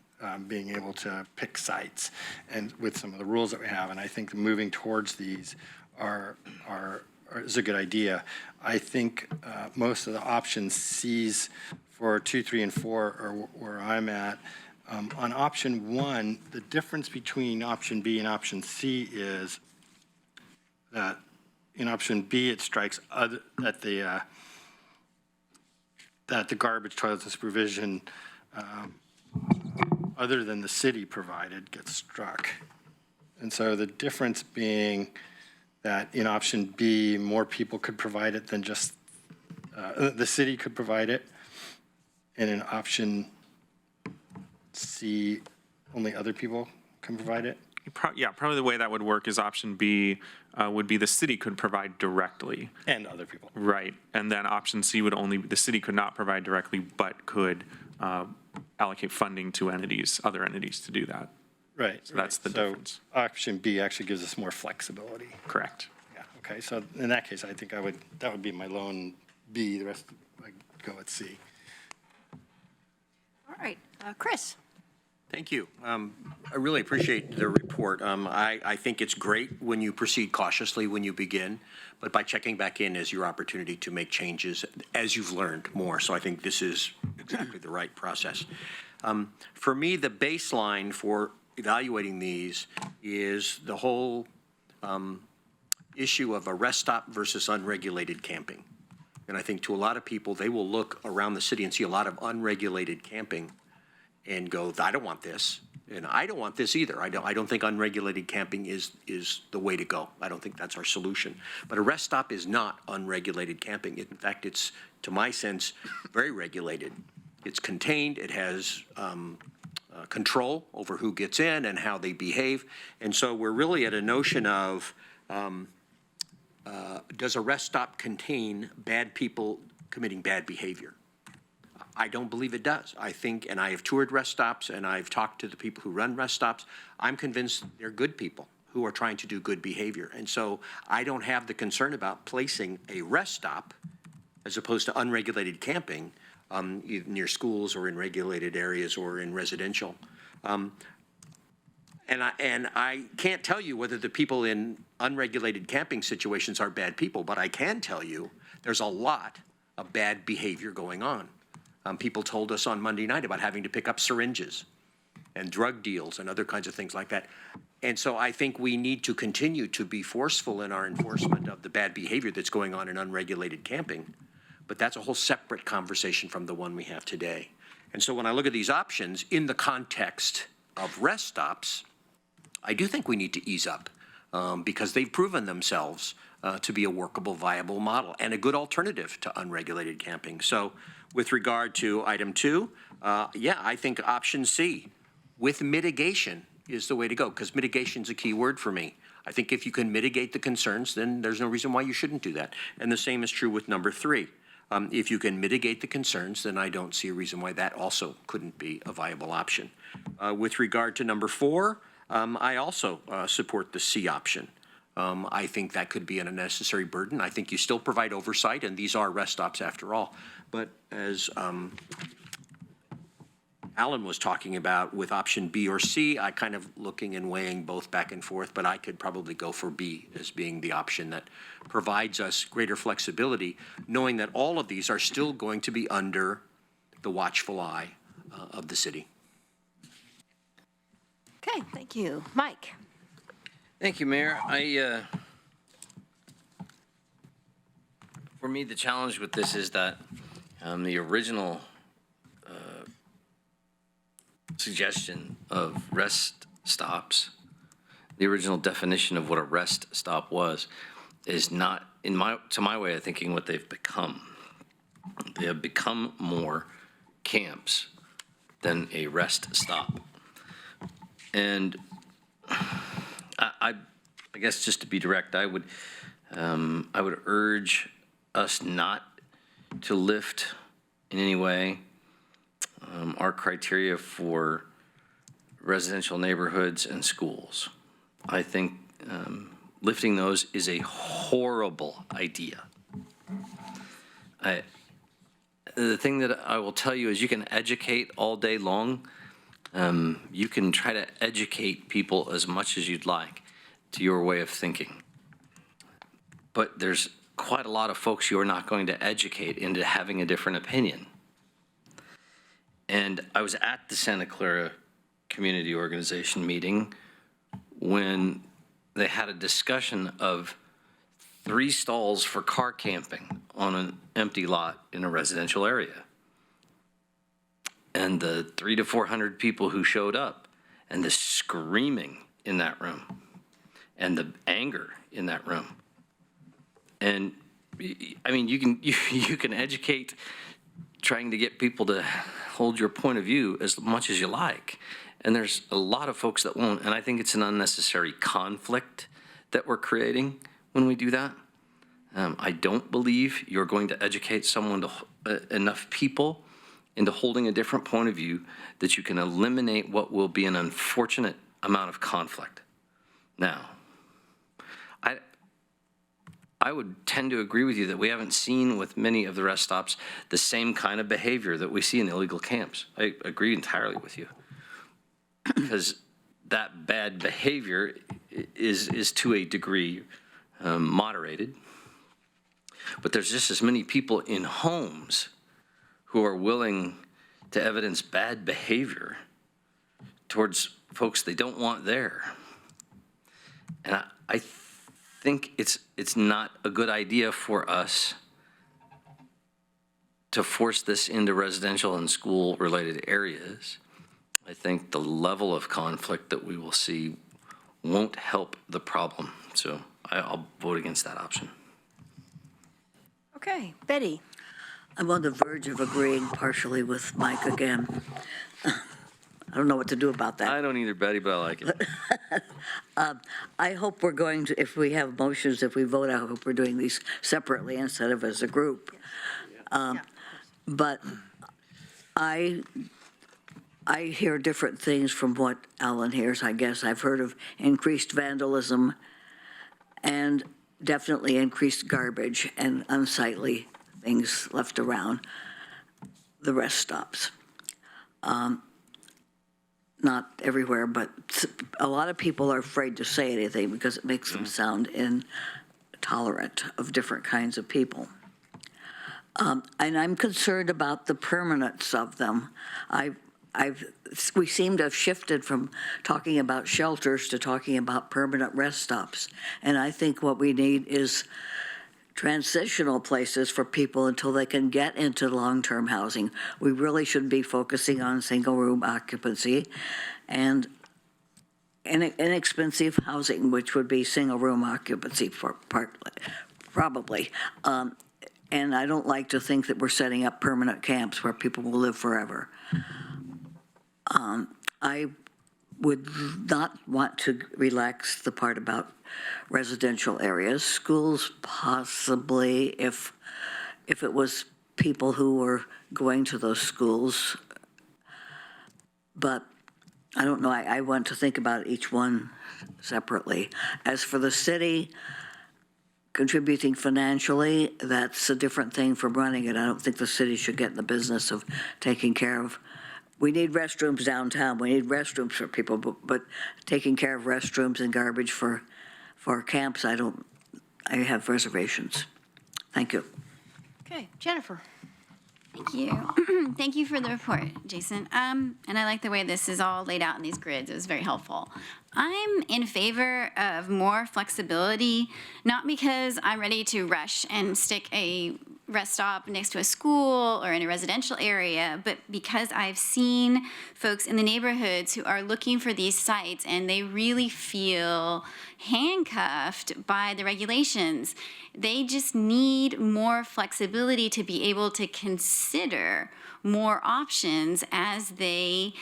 being able to pick sites and with some of the rules that we have. And I think moving towards these is a good idea. I think most of the option Cs for 2, 3, and 4 are where I'm at. On option 1, the difference between option B and option C is that in option B, it strikes that the garbage, toilets, and supervision other than the city provided gets struck. And so the difference being that in option B, more people could provide it than just the city could provide it. And in option C, only other people can provide it. Yeah, probably the way that would work is option B would be the city could provide directly. And other people. Right. And then option C would only, the city could not provide directly, but could allocate funding to entities, other entities to do that. Right. So that's the difference. Option B actually gives us more flexibility. Correct. Yeah, okay, so in that case, I think that would be my lone B, the rest, I'd go with C. All right, Chris. Thank you. I really appreciate the report. I think it's great when you proceed cautiously when you begin, but by checking back in is your opportunity to make changes as you've learned more. So I think this is exactly the right process. For me, the baseline for evaluating these is the whole issue of a rest stop versus unregulated camping. And I think to a lot of people, they will look around the city and see a lot of unregulated camping and go, I don't want this, and I don't want this either. I don't think unregulated camping is the way to go. I don't think that's our solution. But a rest stop is not unregulated camping. In fact, it's, to my sense, very regulated. It's contained. It has control over who gets in and how they behave. And so we're really at a notion of, does a rest stop contain bad people committing bad behavior? I don't believe it does. I think, and I have toured rest stops and I've talked to the people who run rest stops, I'm convinced they're good people who are trying to do good behavior. And so I don't have the concern about placing a rest stop as opposed to unregulated camping near schools or in regulated areas or in residential. And I can't tell you whether the people in unregulated camping situations are bad people, but I can tell you there's a lot of bad behavior going on. People told us on Monday night about having to pick up syringes and drug deals and other kinds of things like that. And so I think we need to continue to be forceful in our enforcement of the bad behavior that's going on in unregulated camping. But that's a whole separate conversation from the one we have today. And so when I look at these options in the context of rest stops, I do think we need to ease up because they've proven themselves to be a workable, viable model and a good alternative to unregulated camping. So with regard to item 2, yeah, I think option C with mitigation is the way to go because mitigation is a key word for me. I think if you can mitigate the concerns, then there's no reason why you shouldn't do that. And the same is true with number 3. If you can mitigate the concerns, then I don't see a reason why that also couldn't be a viable option. With regard to number 4, I also support the C option. I think that could be an unnecessary burden. I think you still provide oversight, and these are rest stops after all. But as Alan was talking about with option B or C, I kind of looking and weighing both back and forth, but I could probably go for B as being the option that provides us greater flexibility, knowing that all of these are still going to be under the watchful eye of the city. Okay, thank you. Mike? Thank you, Mayor. For me, the challenge with this is that the original suggestion of rest stops, the original definition of what a rest stop was, is not, to my way of thinking, what they've become. They have become more camps than a rest stop. And I guess just to be direct, I would urge us not to lift in any way our criteria for residential neighborhoods and schools. I think lifting those is a horrible idea. The thing that I will tell you is you can educate all day long, You can try to educate people as much as you'd like to your way of thinking. But there's quite a lot of folks you're not going to educate into having a different opinion. And I was at the Santa Clara Community Organization meeting when they had a discussion of 3 stalls for car camping on an empty lot in a residential area. And the 300 to 400 people who showed up, and the screaming in that room, and the anger in that room. And I mean, you can educate trying to get people to hold your point of view as much as you like. And there's a lot of folks that won't. And I think it's an unnecessary conflict that we're creating when we do that. I don't believe you're going to educate someone enough people into holding a different point of view that you can eliminate what will be an unfortunate amount of conflict. Now, I would tend to agree with you that we haven't seen with many of the rest stops the same kind of behavior that we see in illegal camps. I agree entirely with you. Because that bad behavior is to a degree moderated. But there's just as many people in homes who are willing to evidence bad behavior towards folks they don't want there. And I think it's not a good idea for us to force this into residential and school-related areas. I think the level of conflict that we will see won't help the problem. So I'll vote against that option. Okay, Betty. I'm on the verge of agreeing partially with Mike again. I don't know what to do about that. I don't either, Betty, but I like it. I hope we're going to, if we have motions, if we vote, I hope we're doing these separately instead of as a group. But I hear different things from what Alan hears, I guess. I've heard of increased vandalism and definitely increased garbage and unsightly things left around the rest stops. Not everywhere, but a lot of people are afraid to say anything because it makes them sound intolerant of different kinds of people. And I'm concerned about the permanence of them. We seem to have shifted from talking about shelters to talking about permanent rest stops. And I think what we need is transitional places for people until they can get into long-term housing. We really should be focusing on single-room occupancy and inexpensive housing, which would be single-room occupancy for probably. And I don't like to think that we're setting up permanent camps where people will live forever. I would not want to relax the part about residential areas. Schools possibly, if it was people who were going to those schools. But I don't know, I want to think about each one separately. As for the city contributing financially, that's a different thing from running it. I don't think the city should get in the business of taking care of. We need restrooms downtown. We need restrooms for people, but taking care of restrooms and garbage for camps, I have reservations. Thank you. Okay, Jennifer. Thank you. Thank you for the report, Jason. And I like the way this is all laid out in these grids. It was very helpful. I'm in favor of more flexibility, not because I'm ready to rush and stick a rest stop next to a school or in a residential area, but because I've seen folks in the neighborhoods who are looking for these sites and they really feel handcuffed by the regulations. They just need more flexibility to be able to consider more options as they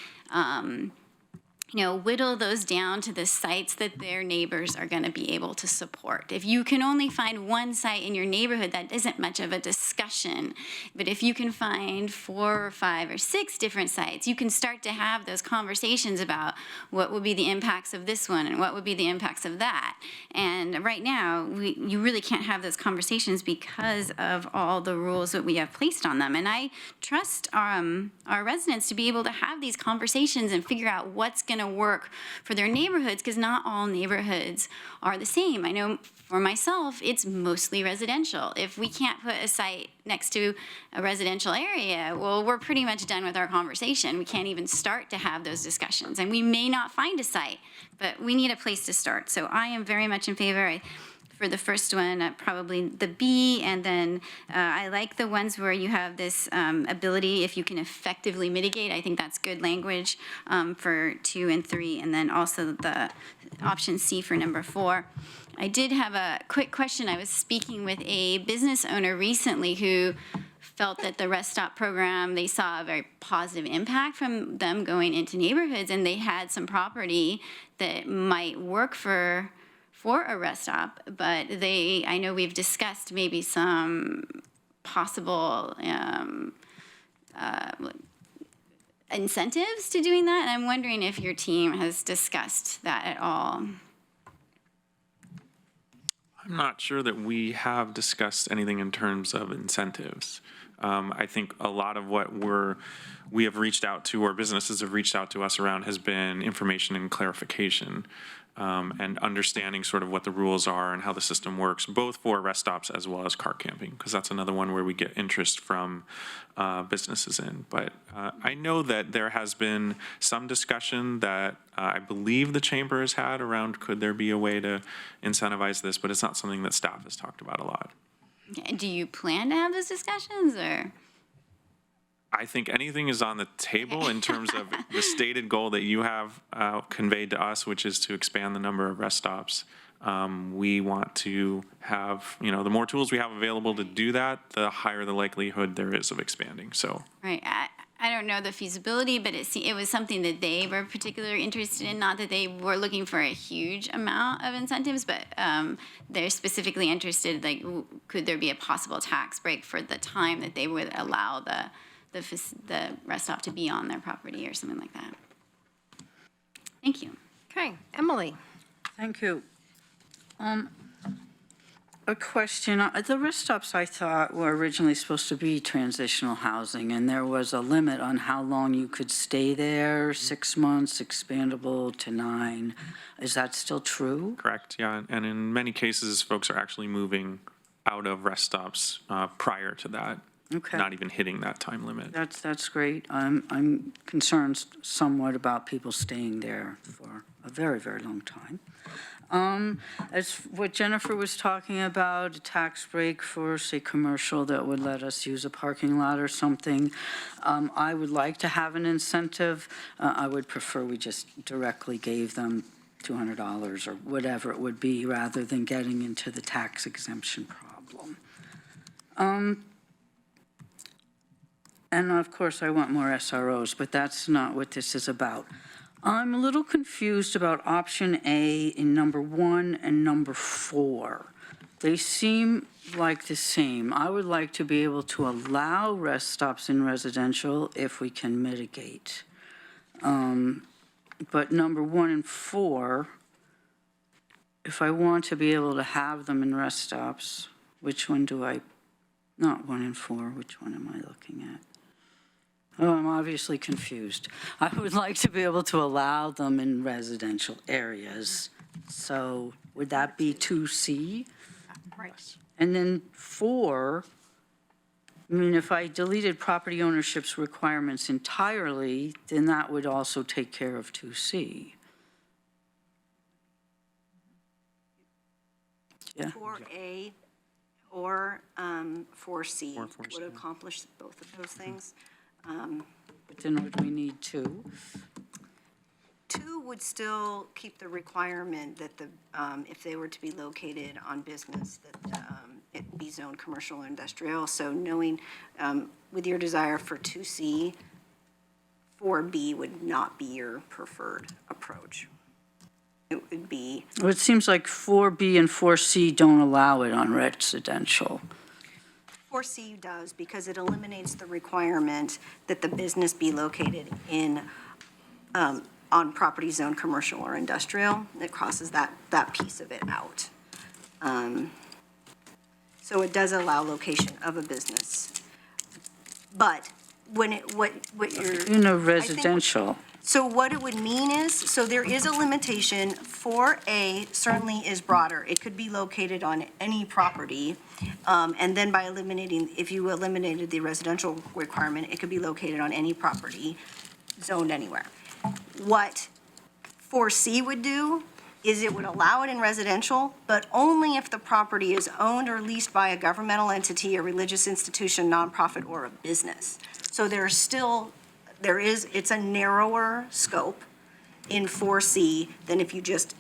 whittle those down to the sites that their neighbors are going to be able to support. If you can only find one site in your neighborhood, that isn't much of a discussion. But if you can find 4 or 5 or 6 different sites, you can start to have those conversations about what would be the impacts of this one and what would be the impacts of that. And right now, you really can't have those conversations because of all the rules that we have placed on them. And I trust our residents to be able to have these conversations and figure out what's going to work for their neighborhoods, because not all neighborhoods are the same. I know for myself, it's mostly residential. If we can't put a site next to a residential area, well, we're pretty much done with our conversation. We can't even start to have those discussions. And we may not find a site, but we need a place to start. So I am very much in favor. For the first one, probably the B, and then I like the ones where you have this ability, if you can effectively mitigate. I think that's good language for 2 and 3, and then also the option C for number 4. I did have a quick question. I was speaking with a business owner recently who felt that the Rest Stop program, they saw a very positive impact from them going into neighborhoods, and they had some property that might work for a rest stop, but I know we've discussed maybe some possible incentives to doing that, and I'm wondering if your team has discussed that at all. I'm not sure that we have discussed anything in terms of incentives. I think a lot of what we have reached out to, or businesses have reached out to us around, has been information and clarification. And understanding sort of what the rules are and how the system works, both for rest stops as well as car camping, because that's another one where we get interest from businesses in. But I know that there has been some discussion that I believe the chamber has had around, could there be a way to incentivize this, but it's not something that staff has talked about a lot. Okay. Do you plan to have those discussions, or? I think anything is on the table in terms of the stated goal that you have conveyed to us, which is to expand the number of rest stops. We want to have, the more tools we have available to do that, the higher the likelihood there is of expanding. So, Right. I don't know the feasibility, but it was something that they were particularly interested in. Not that they were looking for a huge amount of incentives, but they're specifically interested, like, could there be a possible tax break for the time that they would allow the rest stop to be on their property or something like that. Thank you. Okay, Emily. Thank you. A question. The rest stops, I thought, were originally supposed to be transitional housing, and there was a limit on how long you could stay there, 6 months, expandable to 9. Is that still true? correct, yeah. And in many cases, folks are actually moving out of rest stops prior to that. Okay. Not even hitting that time limit. That's great. I'm concerned somewhat about people staying there for a very, very long time. As what Jennifer was talking about, a tax break for, say, commercial that would let us use a parking lot or something, I would like to have an incentive. I would prefer we just directly gave them $200 or whatever it would be, rather than getting into the tax exemption problem. And of course, I want more SROs, but that's not what this is about. I'm a little confused about option A in number 1 and number 4. They seem like the same. I would like to be able to allow rest stops in residential if we can mitigate. But number 1 and 4, if I want to be able to have them in rest stops, which one do I, not 1 and 4, which one am I looking at? Oh, I'm obviously confused. I would like to be able to allow them in residential areas. So would that be 2C? Right. And then 4, I mean, if I deleted property ownership's requirements entirely, then that would also take care of 2C. Yeah. 4A or 4C Or 4C. would accomplish both of those things. But then would we need 2? 2 would still keep the requirement that if they were to be located on business, that it be zoned commercial or industrial. So knowing, with your desire for 2C, 4B would not be your preferred approach. It would be, Well, it seems like 4B and 4C don't allow it on residential. 4C does, because it eliminates the requirement that the business be located in, on property zone, commercial or industrial. It crosses that piece of it out. So it does allow location of a business. But when what you're. Residential. So what it would mean is, so there is a limitation. 4A certainly is broader. It could be located on any property. And then by eliminating, if you eliminated the residential requirement, it could be located on any property, zoned anywhere. What 4C would do is it would allow it in residential, but only if the property is owned or leased by a governmental entity, a religious institution, nonprofit, or a business. So it's a narrower scope in 4C than if you just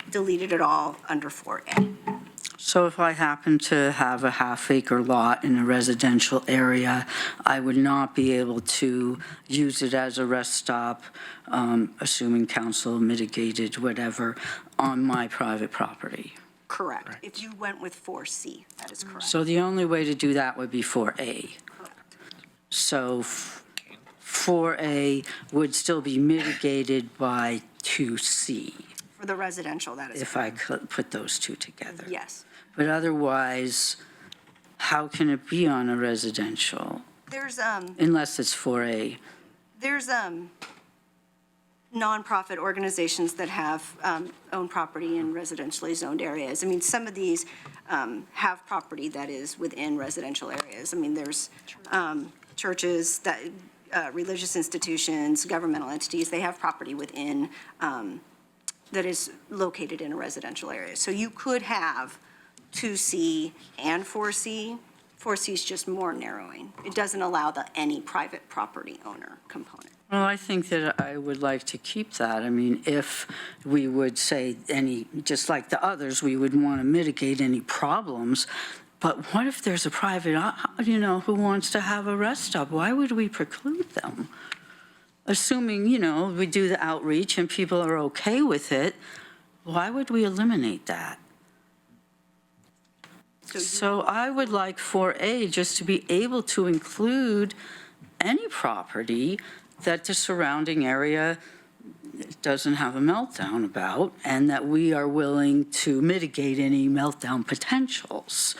deleted it all under 4A. So if I happen to have a half-acre lot in a residential area, I would not be able to use it as a rest stop, assuming council mitigated whatever, on my private property. Correct. If you went with 4C, that is correct. So the only way to do that would be 4A. Correct. So 4A would still be mitigated by 2C, For the residential, that is if correct. I could put those two together. Yes. But otherwise, how can it be on a residential There's, unless it's 4A? There's nonprofit organizations that have own property in residentially zoned areas. I mean, some of these have property that is within residential areas. I mean, there's churches, that religious institutions, governmental entities, they have property within, that is located in a residential area. So you could have 2C and 4C. 4C is just more narrowing. It doesn't allow the any private property owner component. Well, I think that I would like to keep that. I mean, if we would say just like the others, we would want to mitigate any problems. But what if there's a private, who wants to have a rest stop? Why would we preclude them? Assuming, we do the outreach and people are okay with it, why would we eliminate that? So I would like 4A just to be able to include any property that the surrounding area doesn't have a meltdown about, and that we are willing to mitigate any meltdown potentials.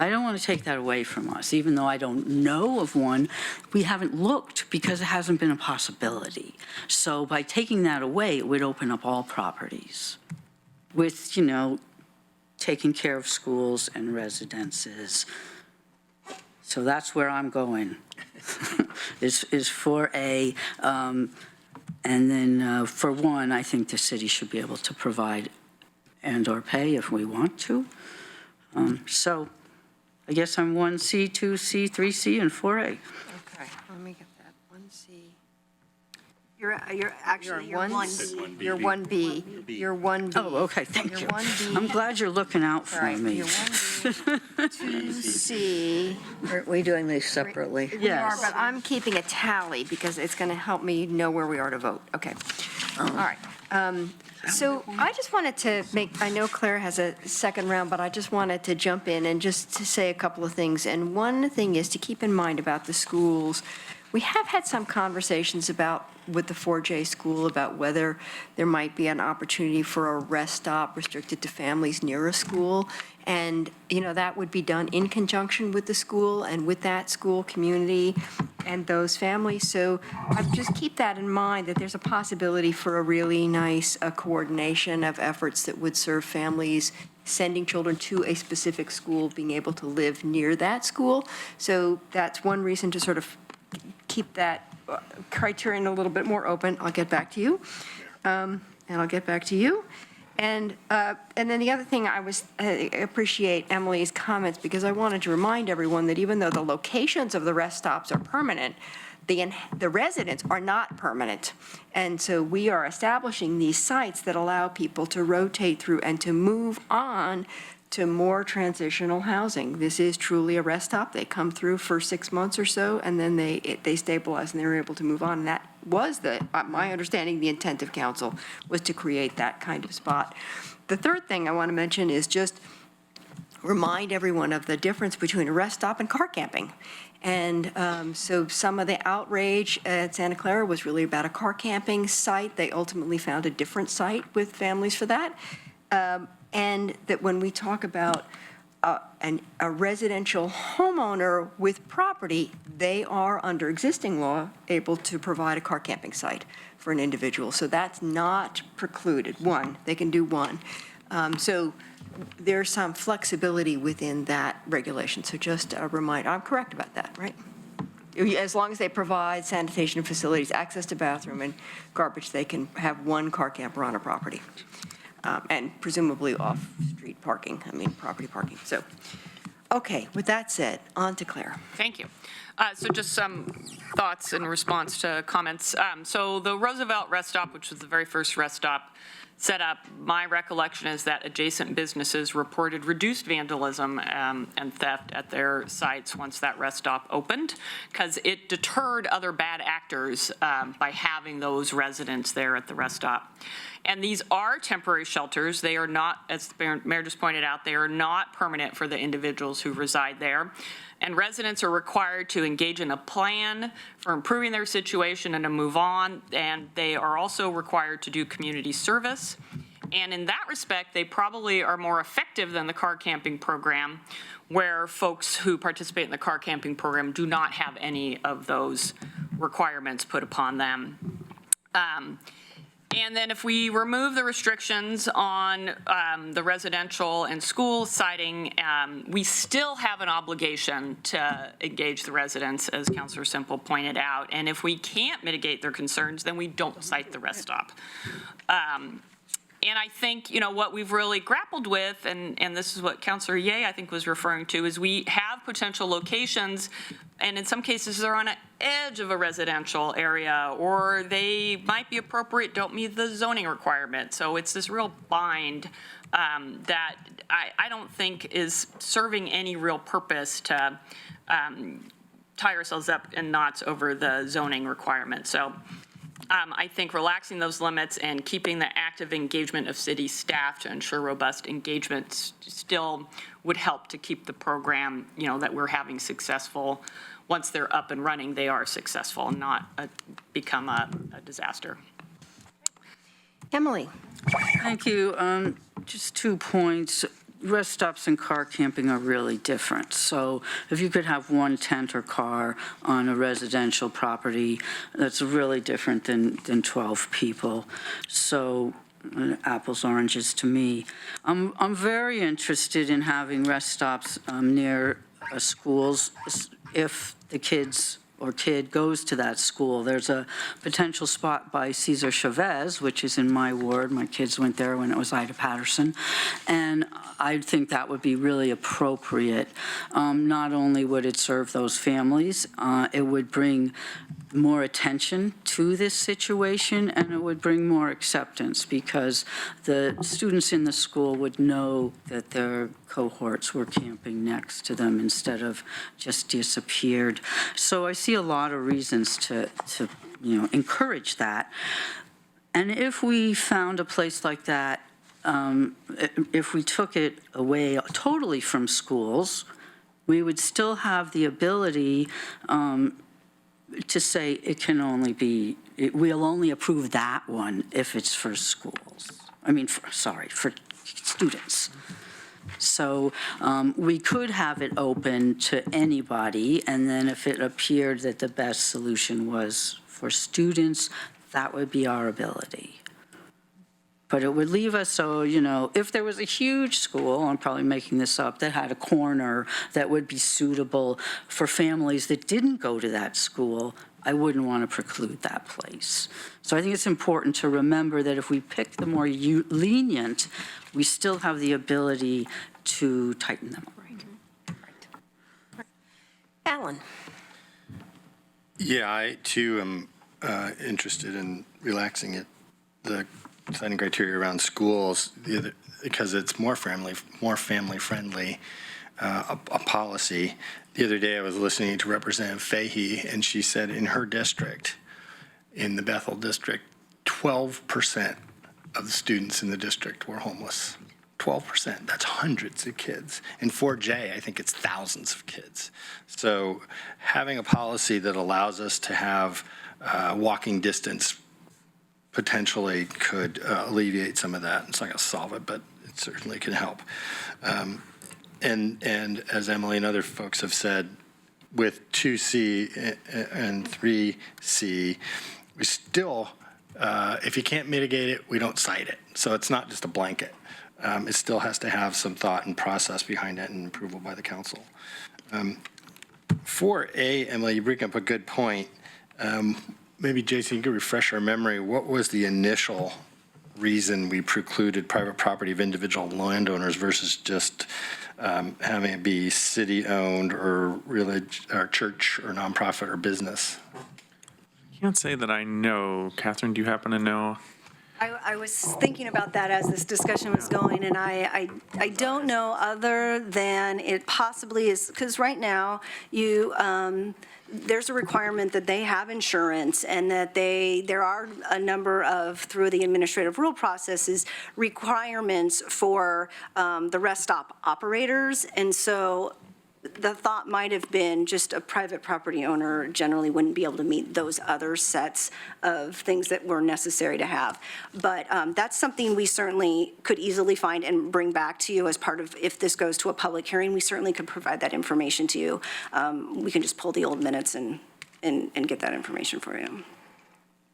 I don't want to take that away from us, even though I don't know of one. We haven't looked because it hasn't been a possibility. So by taking that away, it would open up all properties with, taking care of schools and residences. So that's where I'm going, is 4A. And then for 1, I think the city should be able to provide and/or pay if we want to. So I guess I'm 1C, 2C, 3C, and 4A. Okay, let me get that. 1C. You're actually, you're 1B. You're 1B. You're 1B. Oh, okay, thank you. You're 1B. I'm glad you're looking out All for right, me. you're 1B. 2C. Aren't we doing these separately? We are, Yes. but I'm keeping a tally because it's going to help me know where we are to vote. Okay. All right. So I just wanted to I know Claire has a second round, but I just wanted to jump in and just to say a couple of things. And one thing is to keep in mind about the schools. We have had some conversations with the 4J school about whether there might be an opportunity for a rest stop restricted to families near a school. And, that would be done in conjunction with the school and with that school community and those families. So I just keep that in mind, that there's a possibility for a really nice coordination of efforts that would serve families, sending children to a specific school, being able to live near that school. So that's one reason to sort of keep that criterion a little bit more open. I'll get back to you. And I'll get back to you. And then the other thing I appreciate Emily's comments, because I wanted to remind everyone that even though the locations of the rest stops are permanent, the residents are not permanent. And so we are establishing these sites that allow people to rotate through and to move on to more transitional housing. This is truly a rest stop. They come through for 6 months or so, and then they stabilize and they're able to move on. And that was my understanding, the intent of council was to create that kind of spot. The third thing I want to mention is just remind everyone of the difference between a rest stop and car camping. And so some of the outrage at Santa Clara was really about a car camping site. They ultimately found a different site with families for that. And that when we talk about a residential homeowner with property, they are, under existing law, able to provide a car camping site for an individual. So that's not precluded. They can do one. So there's some flexibility within that regulation. So just a reminder, I'm correct about that, right? As long as they provide sanitation facilities, access to bathroom and garbage, they can have one car camper on a property. And presumably off-street parking, property parking. So, okay, with that said, on to Claire. Thank you. So just some thoughts in response to comments. So the Roosevelt rest stop, which was the very first rest stop set up, my recollection is that adjacent businesses reported reduced vandalism and theft at their sites once that rest stop opened, because it deterred other bad actors by having those residents there at the rest stop. And these are temporary shelters. They are not, as the mayor just pointed out, they are not permanent for the individuals who reside there. And residents are required to engage in a plan for improving their situation and to move on. And they are also required to do community service. And in that respect, they probably are more effective than the car camping program, where folks who participate in the car camping program do not have any of those requirements put upon them. And then if we remove the restrictions on the residential and school siting, we still have an obligation to engage the residents, as Councilor Semple pointed out. And if we can't mitigate their concerns, then we don't cite the rest stop. And I think, what we've really grappled with, and this is what Councilor Ye, I think, was referring to, is we have potential locations, and in some cases, they're on an edge of a residential area, or they might be appropriate, don't meet the zoning requirement. So it's this real bind that I don't think is serving any real purpose to tie ourselves up in knots over the zoning requirement. So I think relaxing those limits and keeping the active engagement of city staff to ensure robust engagement still would help to keep the program, that we're having successful. Once they're up and running, they are successful, not become a disaster. Emily. Thank you. Just 2 points. Rest stops and car camping are really different. So if you could have one tent or car on a residential property, that's really different than 12 people. So apples, oranges to me. I'm very interested in having rest stops near schools if the kid goes to that school. There's a potential spot by Cesar Chavez, which is in my ward. My kids went there when it was Ida Patterson. And I think that would be really appropriate. Not only would it serve those families, it would bring more attention to this situation, and it would bring more acceptance because the students in the school would know that their cohorts were camping next to them instead of just disappeared. So I see a lot of reasons to encourage that. And if we found a place like that, if we took it away totally from schools, we would still have the ability to say it can only be, we'll only approve that one if it's for schools. For students. So we could have it open to anybody, and then if it appeared that the best solution was for students, that would be our ability. But it would leave us so, if there was a huge school, I'm probably making this up, that had a corner that would be suitable for families that didn't go to that school, I wouldn't want to preclude that place. So I think it's important to remember that if we pick the more lenient, we still have the ability to tighten them. Right. Alan. Yeah, I too am interested in relaxing it, the deciding criteria around schools. because it's more family-friendly, a policy. The other day, I was listening to Representative Fahey, and she said in her district, in the Bethel district, 12% of the students in the district were homeless. 12%, that's hundreds of kids. In 4J, I think it's thousands of kids. So having a policy that allows us to have walking distance potentially could alleviate some of that. It's not going to solve it, but it certainly can help. And as Emily and other folks have said, with 2C and 3C, we still, if you can't mitigate it, we don't cite it. So it's not just a blanket. It still has to have some thought and process behind it and approval by the council. 4A, Emily, you bring up a good point. Maybe, Jason, you could refresh our memory. What was the initial reason we precluded private property of individual landowners versus just having it be city-owned or church or nonprofit or business? Can't say that I know. Catherine, do you happen to know? I was thinking about that as this discussion was going, and I don't know other than it possibly is, because right now, there's a requirement that they have insurance and that there are a number of, through the administrative rule processes, requirements for the rest stop operators. And so the thought might have been just a private property owner generally wouldn't be able to meet those other sets of things that were necessary to have. But that's something we certainly could easily find and bring back to you as part of, if this goes to a public hearing, we certainly could provide that information to you. We can just pull the old minutes and get that information for you.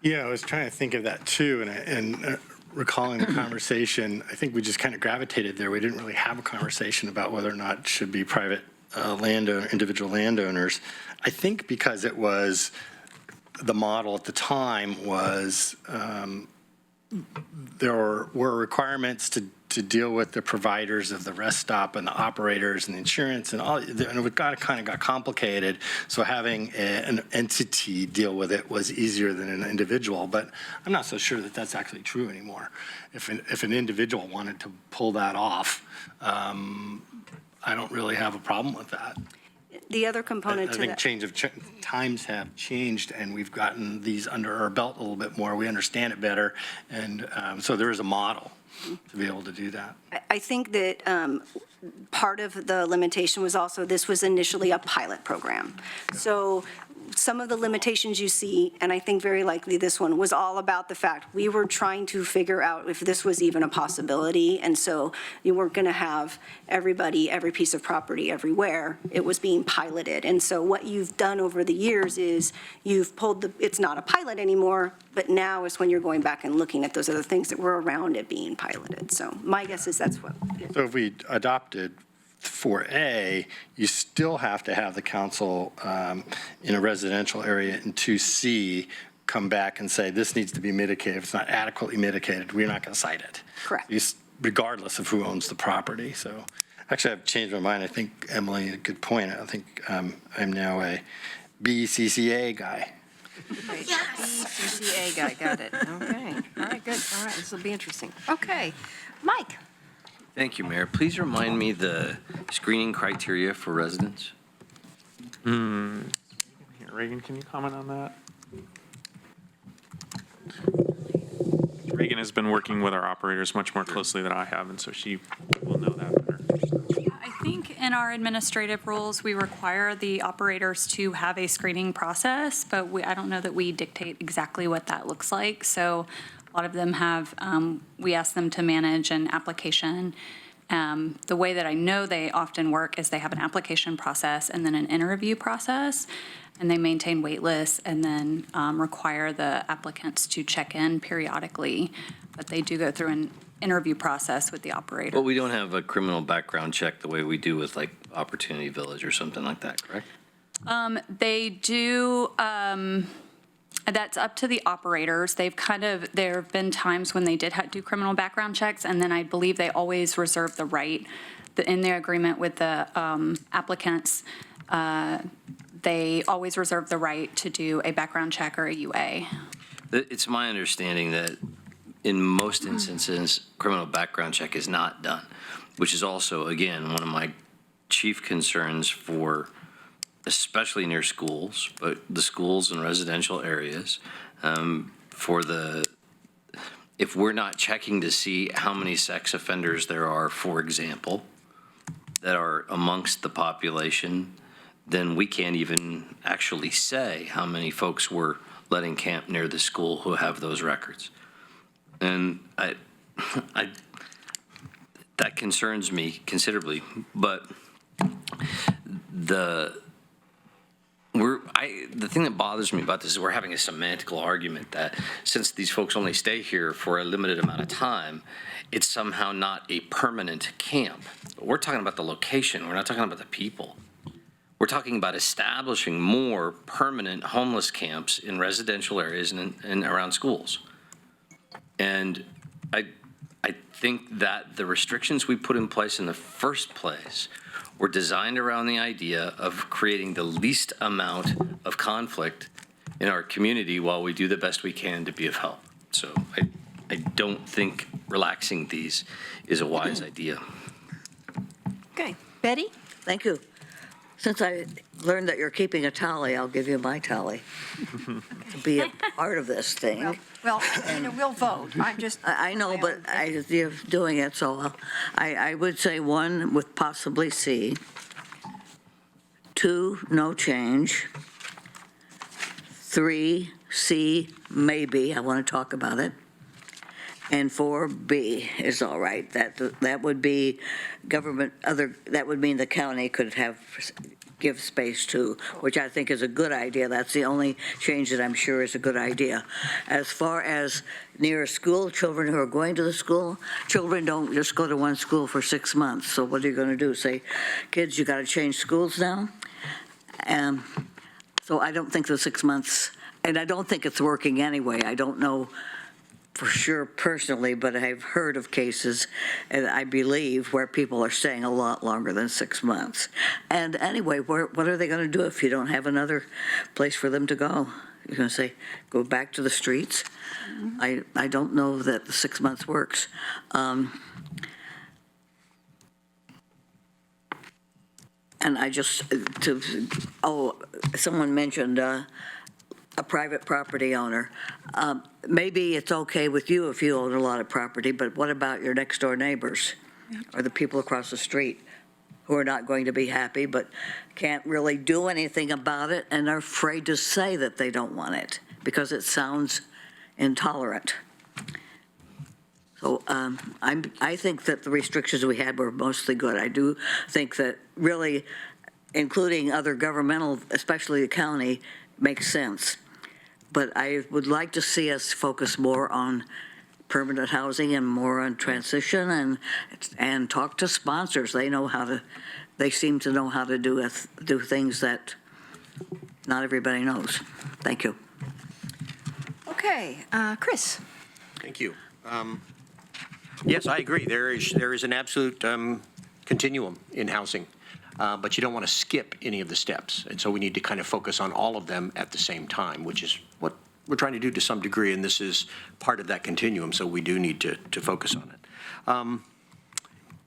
Yeah, I was trying to think of that too, and recalling the conversation, I think we just kind of gravitated there. We didn't really have a conversation about whether or not it should be private individual landowners. I think because it was, the model at the time was, there were requirements to deal with the providers of the rest stop and the operators and the insurance and all, and it kind of got complicated. So having an entity deal with it was easier than an individual, but I'm not so sure that that's actually true anymore. If an individual wanted to pull that off, I don't really have a problem with that. The other component to that. I think times have changed, and we've gotten these under our belt a little bit more. We understand it better, and so there is a model to be able to do that. I think that part of the limitation was also, this was initially a pilot program. So some of the limitations you see, and I think very likely this one, was all about the fact we were trying to figure out if this was even a possibility. And so you weren't going to have everybody, every piece of property everywhere. It was being piloted. And so what you've done over the years is you've pulled it's not a pilot anymore, but now is when you're going back and looking at those other things that were around it being piloted. So my guess is that's what. So if we adopted 4A, you still have to have the council in a residential area in 2C come back and say, this needs to be mitigated. If it's not adequately mitigated, we're not going to cite it. Correct. Regardless of who owns the property. So actually, I've changed my mind. I think, Emily, a good point. I think I'm now a BCCA guy. Right. BCCA guy, got it. Okay. All right, good. All right, this will be interesting. Okay. Mike? Thank you, Mayor. Please remind me the screening criteria for residents. Here, Reagan, can you comment on that? Reagan has been working with our operators much more closely than I have, and so she will know that better. I think in our administrative rules, we require the operators to have a screening process, but I don't know that we dictate exactly what that looks like. So a lot of them have, we ask them to manage an application. The way that I know they often work is they have an application process and then an interview process, and they maintain wait lists and then require the applicants to check in periodically. But they do go through an interview process with the operator. But we don't have a criminal background check the way we do with like Opportunity Village or something like that, correct? They do, that's up to the operators. There have been times when they did do criminal background checks, and then I believe they always reserve the right, in their agreement with the applicants, they always reserve the right to do a background check or a UA. It's my understanding that in most instances, criminal background check is not done, which is also, again, one of my chief concerns for, especially near schools, but the schools in residential areas, if we're not checking to see how many sex offenders there are, for example, that are amongst the population, then we can't even actually say how many folks we're letting camp near the school who have those records. And that concerns me considerably, but the thing that bothers me about this is we're having a semantical argument that since these folks only stay here for a limited amount of time, it's somehow not a permanent camp. But we're talking about the location. We're not talking about the people. We're talking about establishing more permanent homeless camps in residential areas and around schools. And I think that the restrictions we put in place in the first place were designed around the idea of creating the least amount of conflict in our community while we do the best we can to be of help. So I don't think relaxing these is a wise idea. Okay. Betty? Thank you. Since I learned that you're keeping a tally, I'll give you my tally to be a part of this thing. Well, we'll vote. I know, but you're doing it, so I would say 1 with possibly C, 2, no change, 3, C, maybe, I want to talk about it, and 4, B is all right. That would be government, that would mean the county could give space to, which I think is a good idea. That's the only change that I'm sure is a good idea. As far as near a school, children who are going to the school, children don't just go to one school for 6 months. So what are you going to do? Say, kids, you got to change schools now? So I don't think the 6 months, and I don't think it's working anyway. I don't know for sure personally, but I've heard of cases, and I believe, where people are staying a lot longer than 6 months. And anyway, what are they going to do if you don't have another place for them to go? You're going to say, go back to the streets? I don't know that the 6 months works. And I just, someone mentioned a private property owner. Maybe it's okay with you if you own a lot of property, but what about your next door neighbors or the people across the street who are not going to be happy but can't really do anything about it and are afraid to say that they don't want it because it sounds intolerant? So I think that the restrictions we had were mostly good. I do think that really including other governmental, especially the county, makes sense. But I would like to see us focus more on permanent housing and more on transition and talk to sponsors. They seem to know how to do things that not everybody knows. Thank you. Okay, Chris? Thank you. Yes, I agree. There is an absolute continuum in housing, but you don't want to skip any of the steps. And so we need to kind of focus on all of them at the same time, which is what we're trying to do to some degree, and this is part of that continuum, so we do need to focus on it.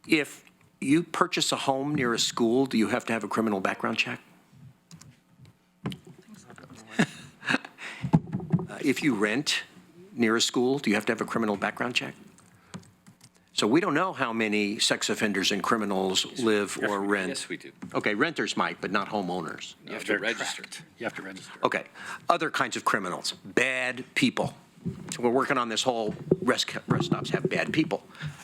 If you purchase a home near a school, do you have to have a criminal background check? If you rent near a school, do you have to have a criminal background check? So we don't know how many sex offenders and criminals live or rent. Yes, we do. Okay, renters might, but not homeowners. You have to register. You have to register. Okay, other kinds of criminals, bad people. So we're working on this whole rest stops have bad people.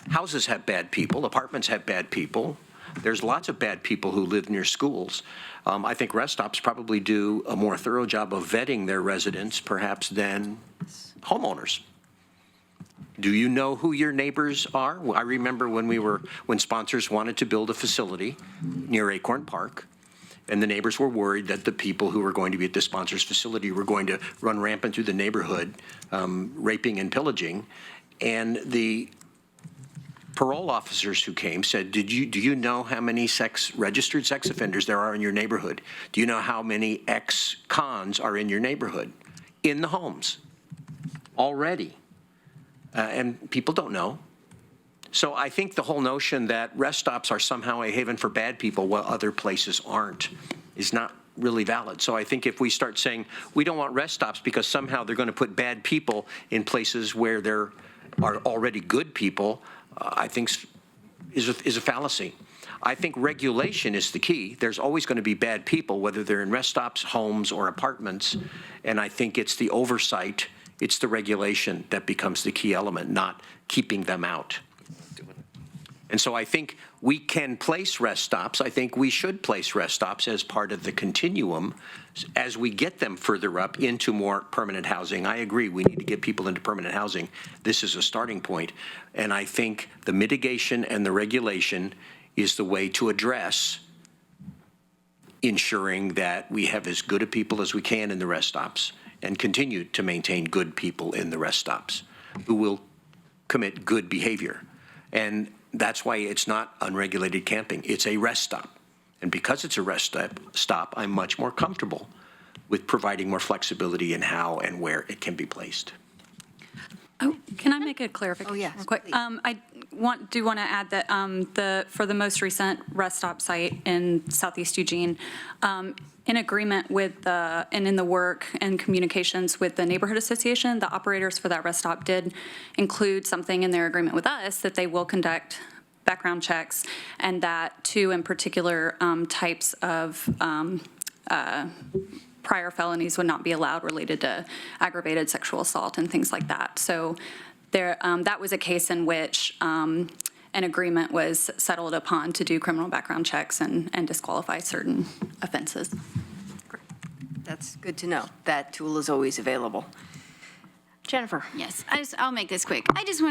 Houses have bad people, apartments have bad people. There's lots of bad people who live near schools. I think rest stops probably do a more thorough job of vetting their residents perhaps than homeowners. Do you know who your neighbors are? Well, I remember when sponsors wanted to build a facility near Acorn Park, and the neighbors were worried that the people who were going to be at the sponsor's facility were going to run rampant through the neighborhood, raping and pillaging. And the parole officers who came said, do you know how many registered sex offenders there are in your neighborhood? Do you know how many ex-cons are in your neighborhood? In the homes, already. and people don't know. So I think the whole notion that rest stops are somehow a haven for bad people while other places aren't is not really valid. So I think if we start saying we don't want rest stops because somehow they're going to put bad people in places where there are already good people, I think is a fallacy. I think regulation is the key. There's always going to be bad people, whether they're in rest stops, homes, or apartments. And I think it's the oversight, it's the regulation that becomes the key element, not keeping them out. And so I think we can place rest stops. I think we should place rest stops as part of the continuum as we get them further up into more permanent housing. I agree, we need to get people into permanent housing. This is a starting point. And I think the mitigation and the regulation is the way to address ensuring that we have as good a people as we can in the rest stops and continue to maintain good people in the rest stops who will commit good behavior. And that's why it's not unregulated camping. It's a rest stop. And because it's a rest stop, I'm much more comfortable with providing more flexibility in how and where it can be placed. Oh, can I make a clarification? Oh, yes, real quick? please. I do want to add that for the most recent rest stop site in Southeast Eugene, in agreement with and in the work and communications with the neighborhood association, the operators for that rest stop did include something in their agreement with us that they will conduct background checks, and that two in particular types of prior felonies would not be allowed related to aggravated sexual assault and things like that. So there, that was a case in which an agreement was settled upon to do criminal background checks and disqualify certain offenses. That's good to know. That tool is always available. Jennifer? Yes, I'll make this quick. I just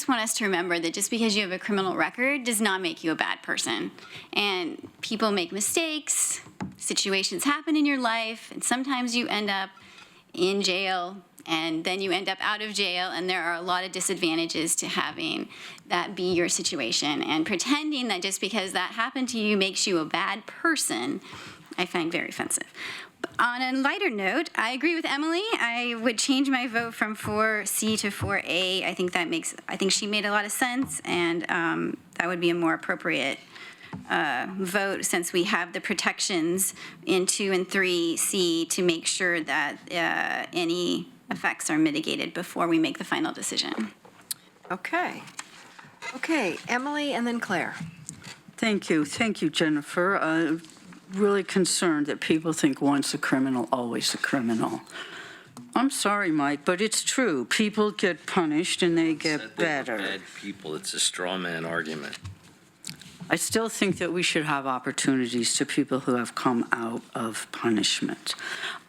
want us to remember that just because you have a criminal record does not make you a bad person. And people make mistakes, situations happen in your life, and sometimes you end up in jail, and then you end up out of jail, and there are a lot of disadvantages to having that be your situation. And pretending that just because that happened to you makes you a bad person, I find very offensive. On a lighter note, I agree with Emily. I would change my vote from 4C to 4A. I think she made a lot of sense, and that would be a more appropriate vote since we have the protections in 2 and 3C to make sure that any effects are mitigated before we make the final decision. Okay. Okay, Emily and then Claire. Thank you, Jennifer. Really concerned that people think once a criminal, always a criminal. I'm sorry, Mike, but it's true. People get punished and they get better. Bad people, it's a straw man argument. I still think that we should have opportunities to people who have come out of punishment.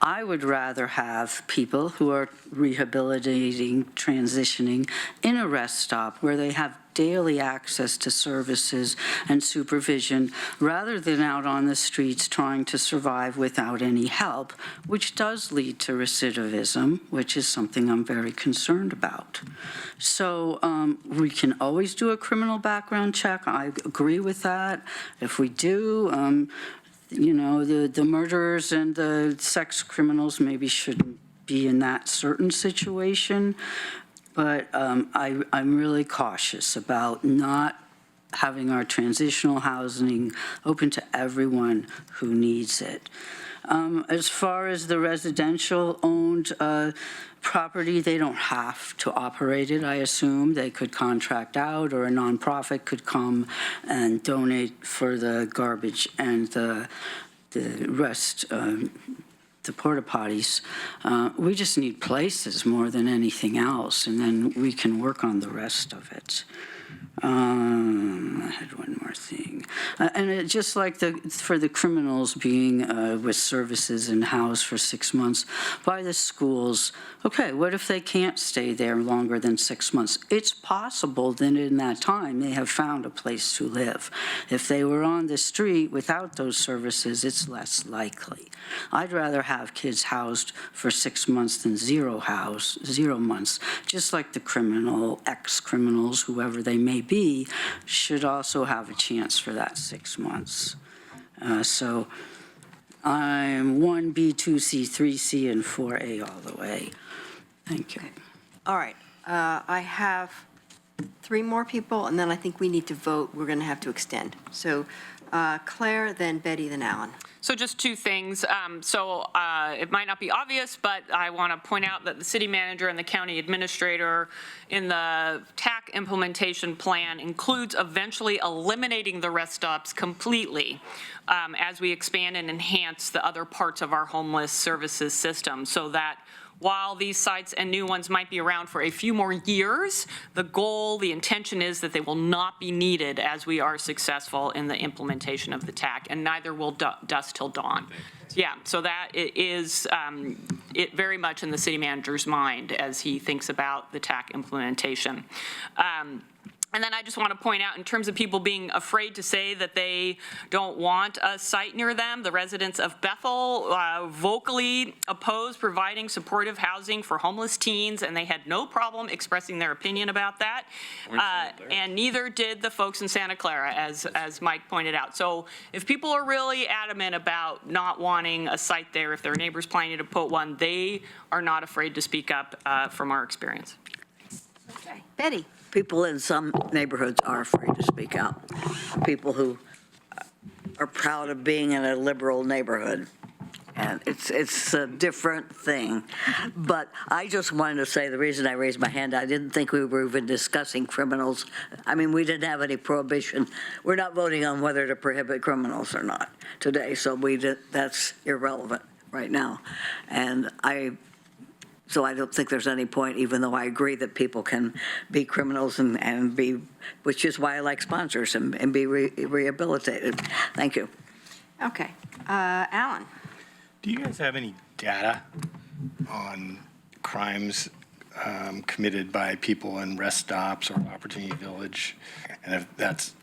I would rather have people who are rehabilitating, transitioning in a rest stop where they have daily access to services and supervision rather than out on the streets trying to survive without any help, which does lead to recidivism, which is something I'm very concerned about. So we can always do a criminal background check. I agree with that. If we do, you know, the murderers and the sex criminals maybe shouldn't be in that certain situation. But I'm really cautious about not having our transitional housing open to everyone who needs it. As far as the residential-owned property, they don't have to operate it, I assume. They could contract out, or a nonprofit could come and donate for the garbage and the rest, the porta potties. We just need places more than anything else, and then we can work on the rest of it. I had one more thing. And it, just like for the criminals being with services and housed for 6 months by the schools, okay, what if they can't stay there longer than 6 months? It's possible that in that time they have found a place to live. If they were on the street without those services, it's less likely. I'd rather have kids housed for 6 months than 0 months, just like the criminal, ex-criminals, whoever they may be, should also have a chance for that 6 months. So I'm 1B, 2C, 3C, and 4A all the way. Thank you. All right. I have 3 more people, and then I think we need to vote. We're going to have to extend. So Claire, then Betty, then Alan. So just 2 things. It might not be obvious, but I want to point out that the city manager and the county administrator in the TAC implementation plan includes eventually eliminating the rest stops completely as we expand and enhance the other parts of our homeless services system, so that while these sites and new ones might be around for a few more years, the goal, the intention is that they will not be needed as we are successful in the implementation of the TAC, and neither will dusk till dawn. Yeah, so that is it very much in the city manager's mind as he thinks about the TAC implementation. And then I just want to point out, in terms of people being afraid to say that they don't want a site near them, the residents of Bethel vocally opposed providing supportive housing for homeless teens, and they had no problem expressing their opinion about that. And neither did the folks in Santa Clara, as Mike pointed out. So if people are really adamant about not wanting a site there, if their neighbor's planning to put one, they are not afraid to speak up from our experience. Okay. Betty. People in some neighborhoods are afraid to speak out. People who are proud of being in a liberal neighborhood. And it's a different thing. But I just wanted to say, the reason I raised my hand, I didn't think we were even discussing criminals. I mean, we didn't have any prohibition. We're not voting on whether to prohibit criminals or not today, so that's irrelevant right now. So I don't think there's any point, even though I agree that people can be criminals and be, which is why I like sponsors and be rehabilitated. Thank you. Okay. Alan. Do you guys have any data on crimes committed by people in rest stops or Opportunity Village? And if that's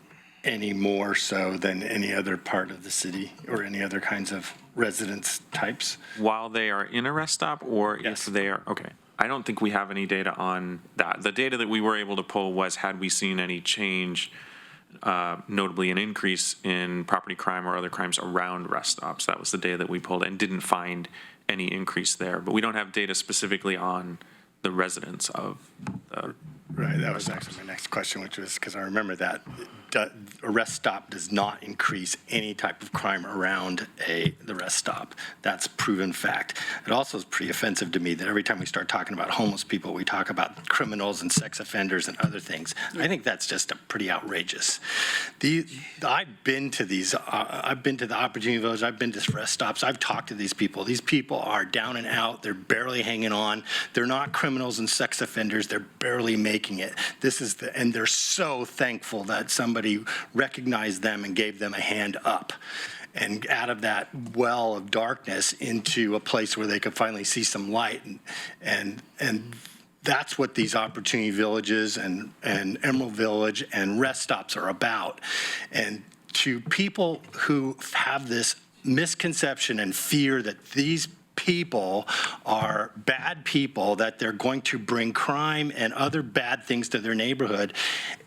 any more so than any other part of the city or any other kinds of residence types? While they are in a rest stop, or Yes. if they are, okay. I don't think we have any data on that. The data that we were able to pull was, had we seen any change, notably an increase in property crime or other crimes around rest stops. That was the data that we pulled, and didn't find any increase there. But we don't have data specifically on the residents of the. Right, that was actually my next question, which was, because I remember that a rest stop does not increase any type of crime around the rest stop. That's proven fact. It also is pretty offensive to me that every time we start talking about homeless people, we talk about criminals and sex offenders and other things. I think that's just pretty outrageous. I've been to these, I've been to the Opportunity Village, I've been to rest stops, I've talked to these people. These people are down and out, they're barely hanging on. They're not criminals and sex offenders, they're barely making it. And they're so thankful that somebody recognized them and gave them a hand up, and out of that well of darkness into a place where they could finally see some light. And that's what these Opportunity Villages and Emerald Village and rest stops are about. And to people who have this misconception and fear that these people are bad people, that they're going to bring crime and other bad things to their neighborhood,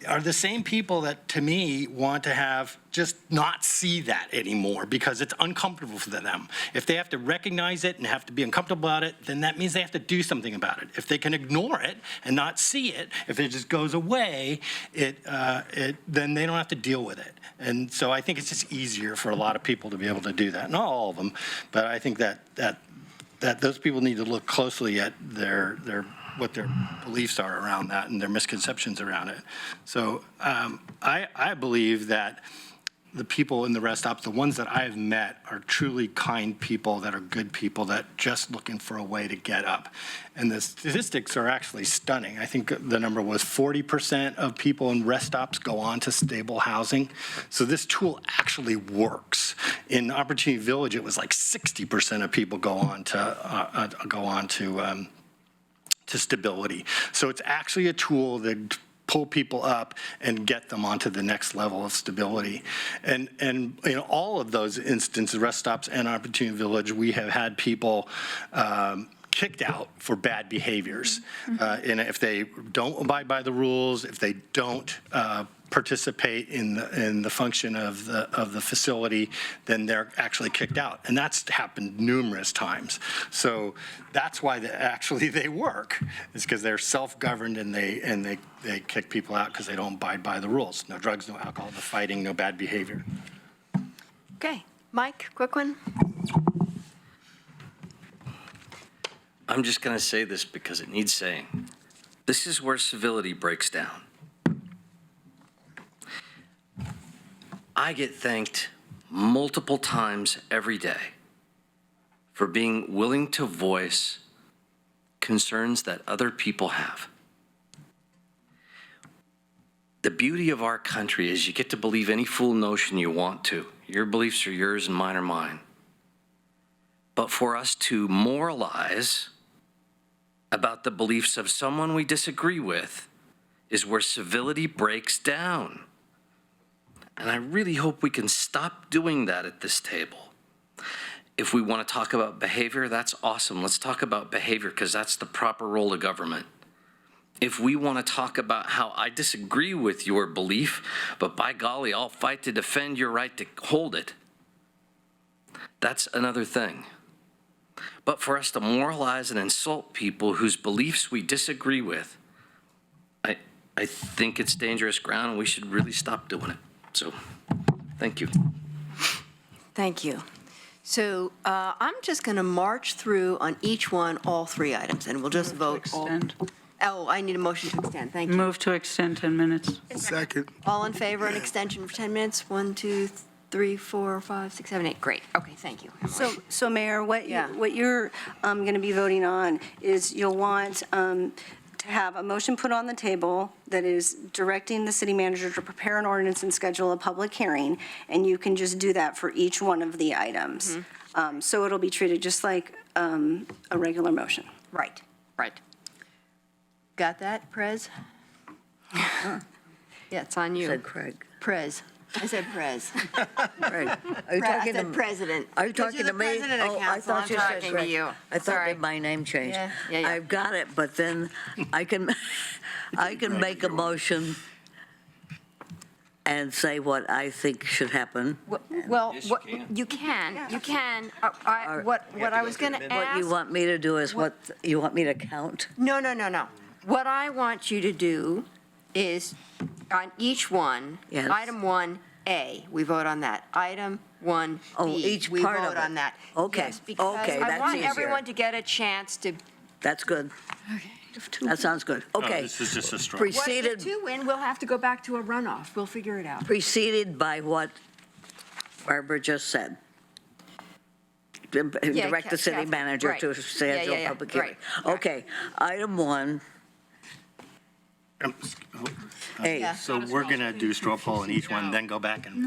are the same people that, to me, want to have just not see that anymore because it's uncomfortable for them. If they have to recognize it and have to be uncomfortable about it, then that means they have to do something about it. If they can ignore it and not see it, if it just goes away, then they don't have to deal with it. And so I think it's just easier for a lot of people to be able to do that. Not all of them, but I think that those people need to look closely at what their beliefs are around that and their misconceptions around it. So I believe that the people in the rest stops, the ones that I've met, are truly kind people that are good people that just looking for a way to get up. And the statistics are actually stunning. I think the number was 40% of people in rest stops go on to stable housing. So this tool actually works. In Opportunity Village, it was like 60% of people go on to stability. So it's actually a tool that pull people up and get them onto the next level of stability. And in all of those instances, rest stops and Opportunity Village, we have had people kicked out for bad behaviors. And if they don't abide by the rules, if they don't participate in the function of the facility, then they're actually kicked out. And that's happened numerous times. So that's why they work, is because they're self-governed and they kick people out because they don't abide by the rules. No drugs, no alcohol, no fighting, no bad behavior. Okay, Mike, quick one. I'm just going to say this because it needs saying. This is where civility breaks down. I get thanked multiple times every day for being willing to voice concerns that other people have. The beauty of our country is you get to believe any fool notion you want to. Your beliefs are yours and mine are mine. But for us to moralize about the beliefs of someone we disagree with is where civility breaks down. And I really hope we can stop doing that at this table. If we want to talk about behavior, that's awesome. Let's talk about behavior because that's the proper role of government. If we want to talk about how I disagree with your belief, but by golly, I'll fight to defend your right to hold it, that's another thing. But for us to moralize and insult people whose beliefs we disagree with, I think it's dangerous ground and we should really stop doing it. So, thank you. Thank you. So I'm just going to march through on each one, all three items, and we'll just vote. Extend. Oh, I need a motion to extend. Thank you. Move to extend 10 minutes. Second. All in favor, an extension for 10 minutes? 1, 2, 3, 4, 5, 6, 7, 8. Great. Okay, thank you. So Mayor, what Yeah. you're going to be voting on is you'll want to have a motion put on the table that is directing the city manager to prepare an ordinance and schedule a public hearing, and you can just do that for each one of the items. So it'll be treated just like a regular motion. Right, right. Got that, Prez? Yeah, it's on you. Said Craig. Prez. I said Prez. Right. Are you I talking said to? president. Are you Because talking you're to the me? president of Oh, I council. thought I'm you said talking to Craig. you. I thought Sorry. that my name changed. Yeah. I've got it, but then I can make a motion and say what I think should happen. Well, Yes, you what, can. you can. What I was going to What you ask, want me to do is what, you want me to count? no. What I want you to do is, on each one, Yes. item 1A, we vote on that. Item 1B, Oh, each we part of vote it. on that. Okay, Yes, because okay, I that's want easier. everyone to get a chance to, That's good. That sounds good. Okay. This is just a straw. what, if Preceded, 2 win, we'll have to go back to a runoff. We'll figure it out. preceded by what Barbara just said. Direct the city Kath, manager right. to schedule a Yeah, public hearing. right. Okay, item 1, A. Yeah. So we're going to do straw poll in each one, then go back and.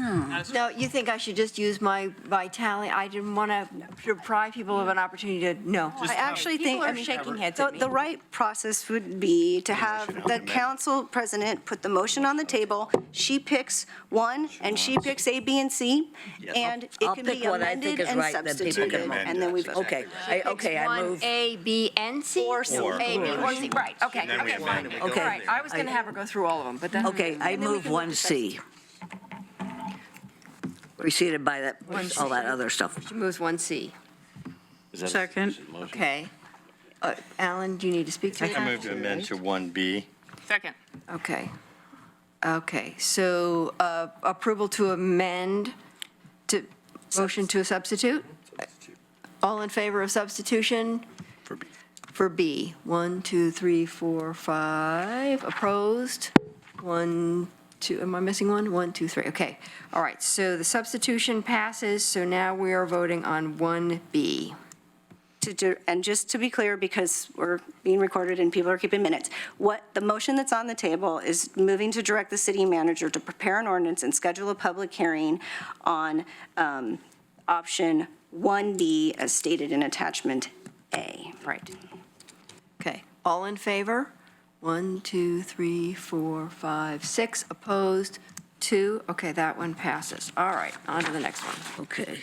No, you think I should just use my tally? I didn't want to deprive people of an opportunity to, no. I actually think, People are shaking heads at me. the right process would be to have the council president put the motion on the table. She picks one, and she picks A, B, and C, and it I'll can pick be what I think amended is and right, then people can substituted, amend and then we vote. Okay, I move. 1, A, B, and C? Or C. A, B, or C, right, okay, Then we okay, amend fine. it. All Okay. right, I was going to have her go through all of them, but then. Okay, I move 1C. Preceded by that, all that other stuff. She moves 1C. Is that a Second. motion? Okay. Alan, do you need to speak to that? I move to amend to 1B. Second. Okay, so approval to amend to, motion to a substitute? All in favor of substitution? For B. For B, 1, 2, 3, 4, 5. Opposed? 1, 2, am I missing one? 1, 2, 3, okay. All right, so the substitution passes, so now we are voting on 1B. And just to be clear, because we're being recorded and people are keeping minutes, what the motion that's on the table is moving to direct the city manager to prepare an ordinance and schedule a public hearing on option 1B as stated in attachment A. Right. Okay, all in favor? 1, 2, 3, 4, 5, 6. Opposed? 2. Okay, that one passes. All right, on to the next one. Okay.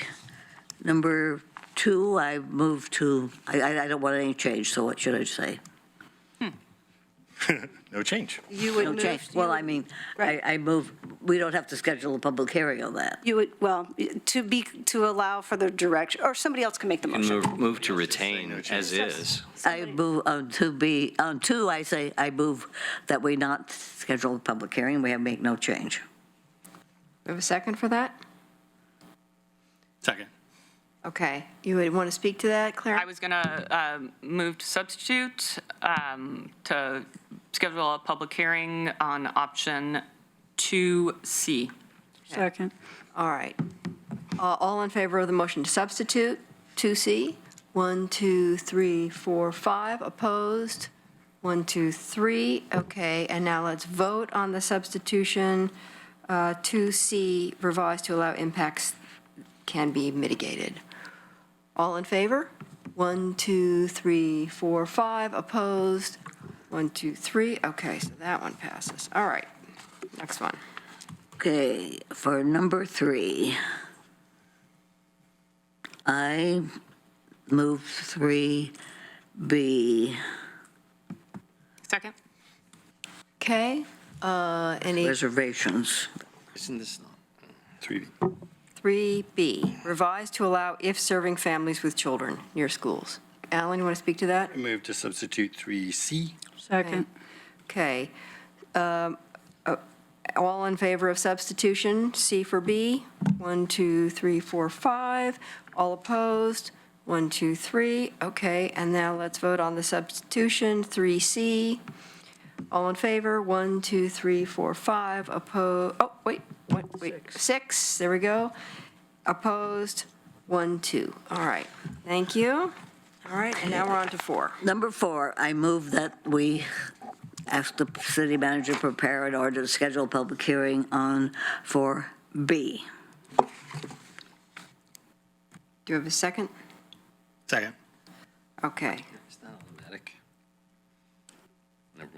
Number 2, I move to, I don't want any change, so what should I say? No change. You would No move. change. Well, I mean, Right. I move, we don't have to schedule a public hearing on that. You would, well, to allow for the direction, or somebody else can make the And motion. move to retain as is. I move on 2B, on 2, I say, I move that we not schedule a public hearing, we have make no change. We have a second for that? Second. Okay, you would want to speak to that, Claire? I was going to move to substitute, to schedule a public hearing on option 2C. Second. All right. All in favor of the motion to substitute 2C? 1, 2, 3, 4, 5. Opposed? 1, 2, 3. Okay, and now let's vote on the substitution 2C revised to allow impacts can be mitigated. All in favor? 1, 2, 3, 4, 5. Opposed? 1, 2, 3. Okay, so that one passes. All right, next one. Okay, for number 3, I move 3B, Second? Okay, any, reservations. Isn't this not? 3B. 3B, revised to allow if serving families with children near schools. Alan, you want to speak to that? I move to substitute 3C. Second. Okay. All in favor of substitution, C for B? 1, 2, 3, 4, 5. All opposed? 1, 2, 3. Okay, and now let's vote on the substitution, 3C. All in favor? 1, 2, 3, 4, 5. Opposed? Oh, wait, 6. There we go. Opposed? 1, 2. All right, thank you. All right, and now we're on to 4. Number 4, I move that we ask the city manager to prepare in order to schedule a public hearing on 4B. Do you have a second? Second. Okay. It's not automatic. Never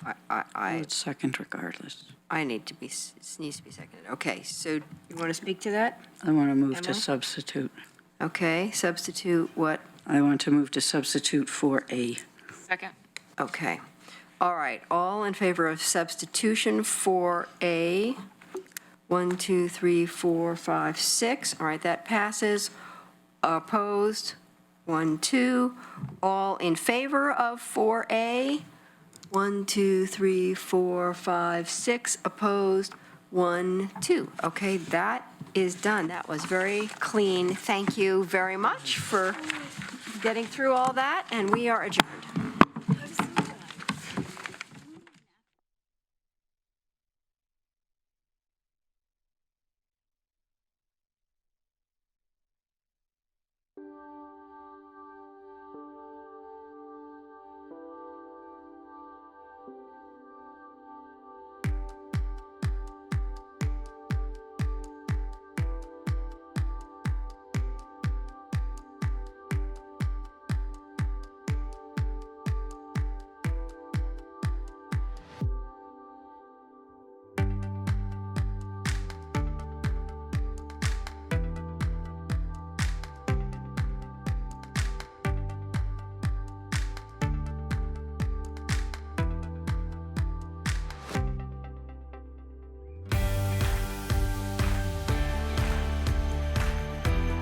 mind. I It's second regardless. I need to be, it needs to be seconded. Okay, so you want to speak to that? I want to move to Emma? substitute. Okay, substitute what? I want to move to substitute 4A. Second? Okay. All right, all in favor of substitution for A? 1, 2, 3, 4, 5, 6. All right, that passes. Opposed? 1, 2. All in favor of 4A? 1, 2, 3, 4, 5, 6. Opposed? 1, 2. Okay, that is done. That was very clean. Thank you very much for getting through all that, and we are adjourned.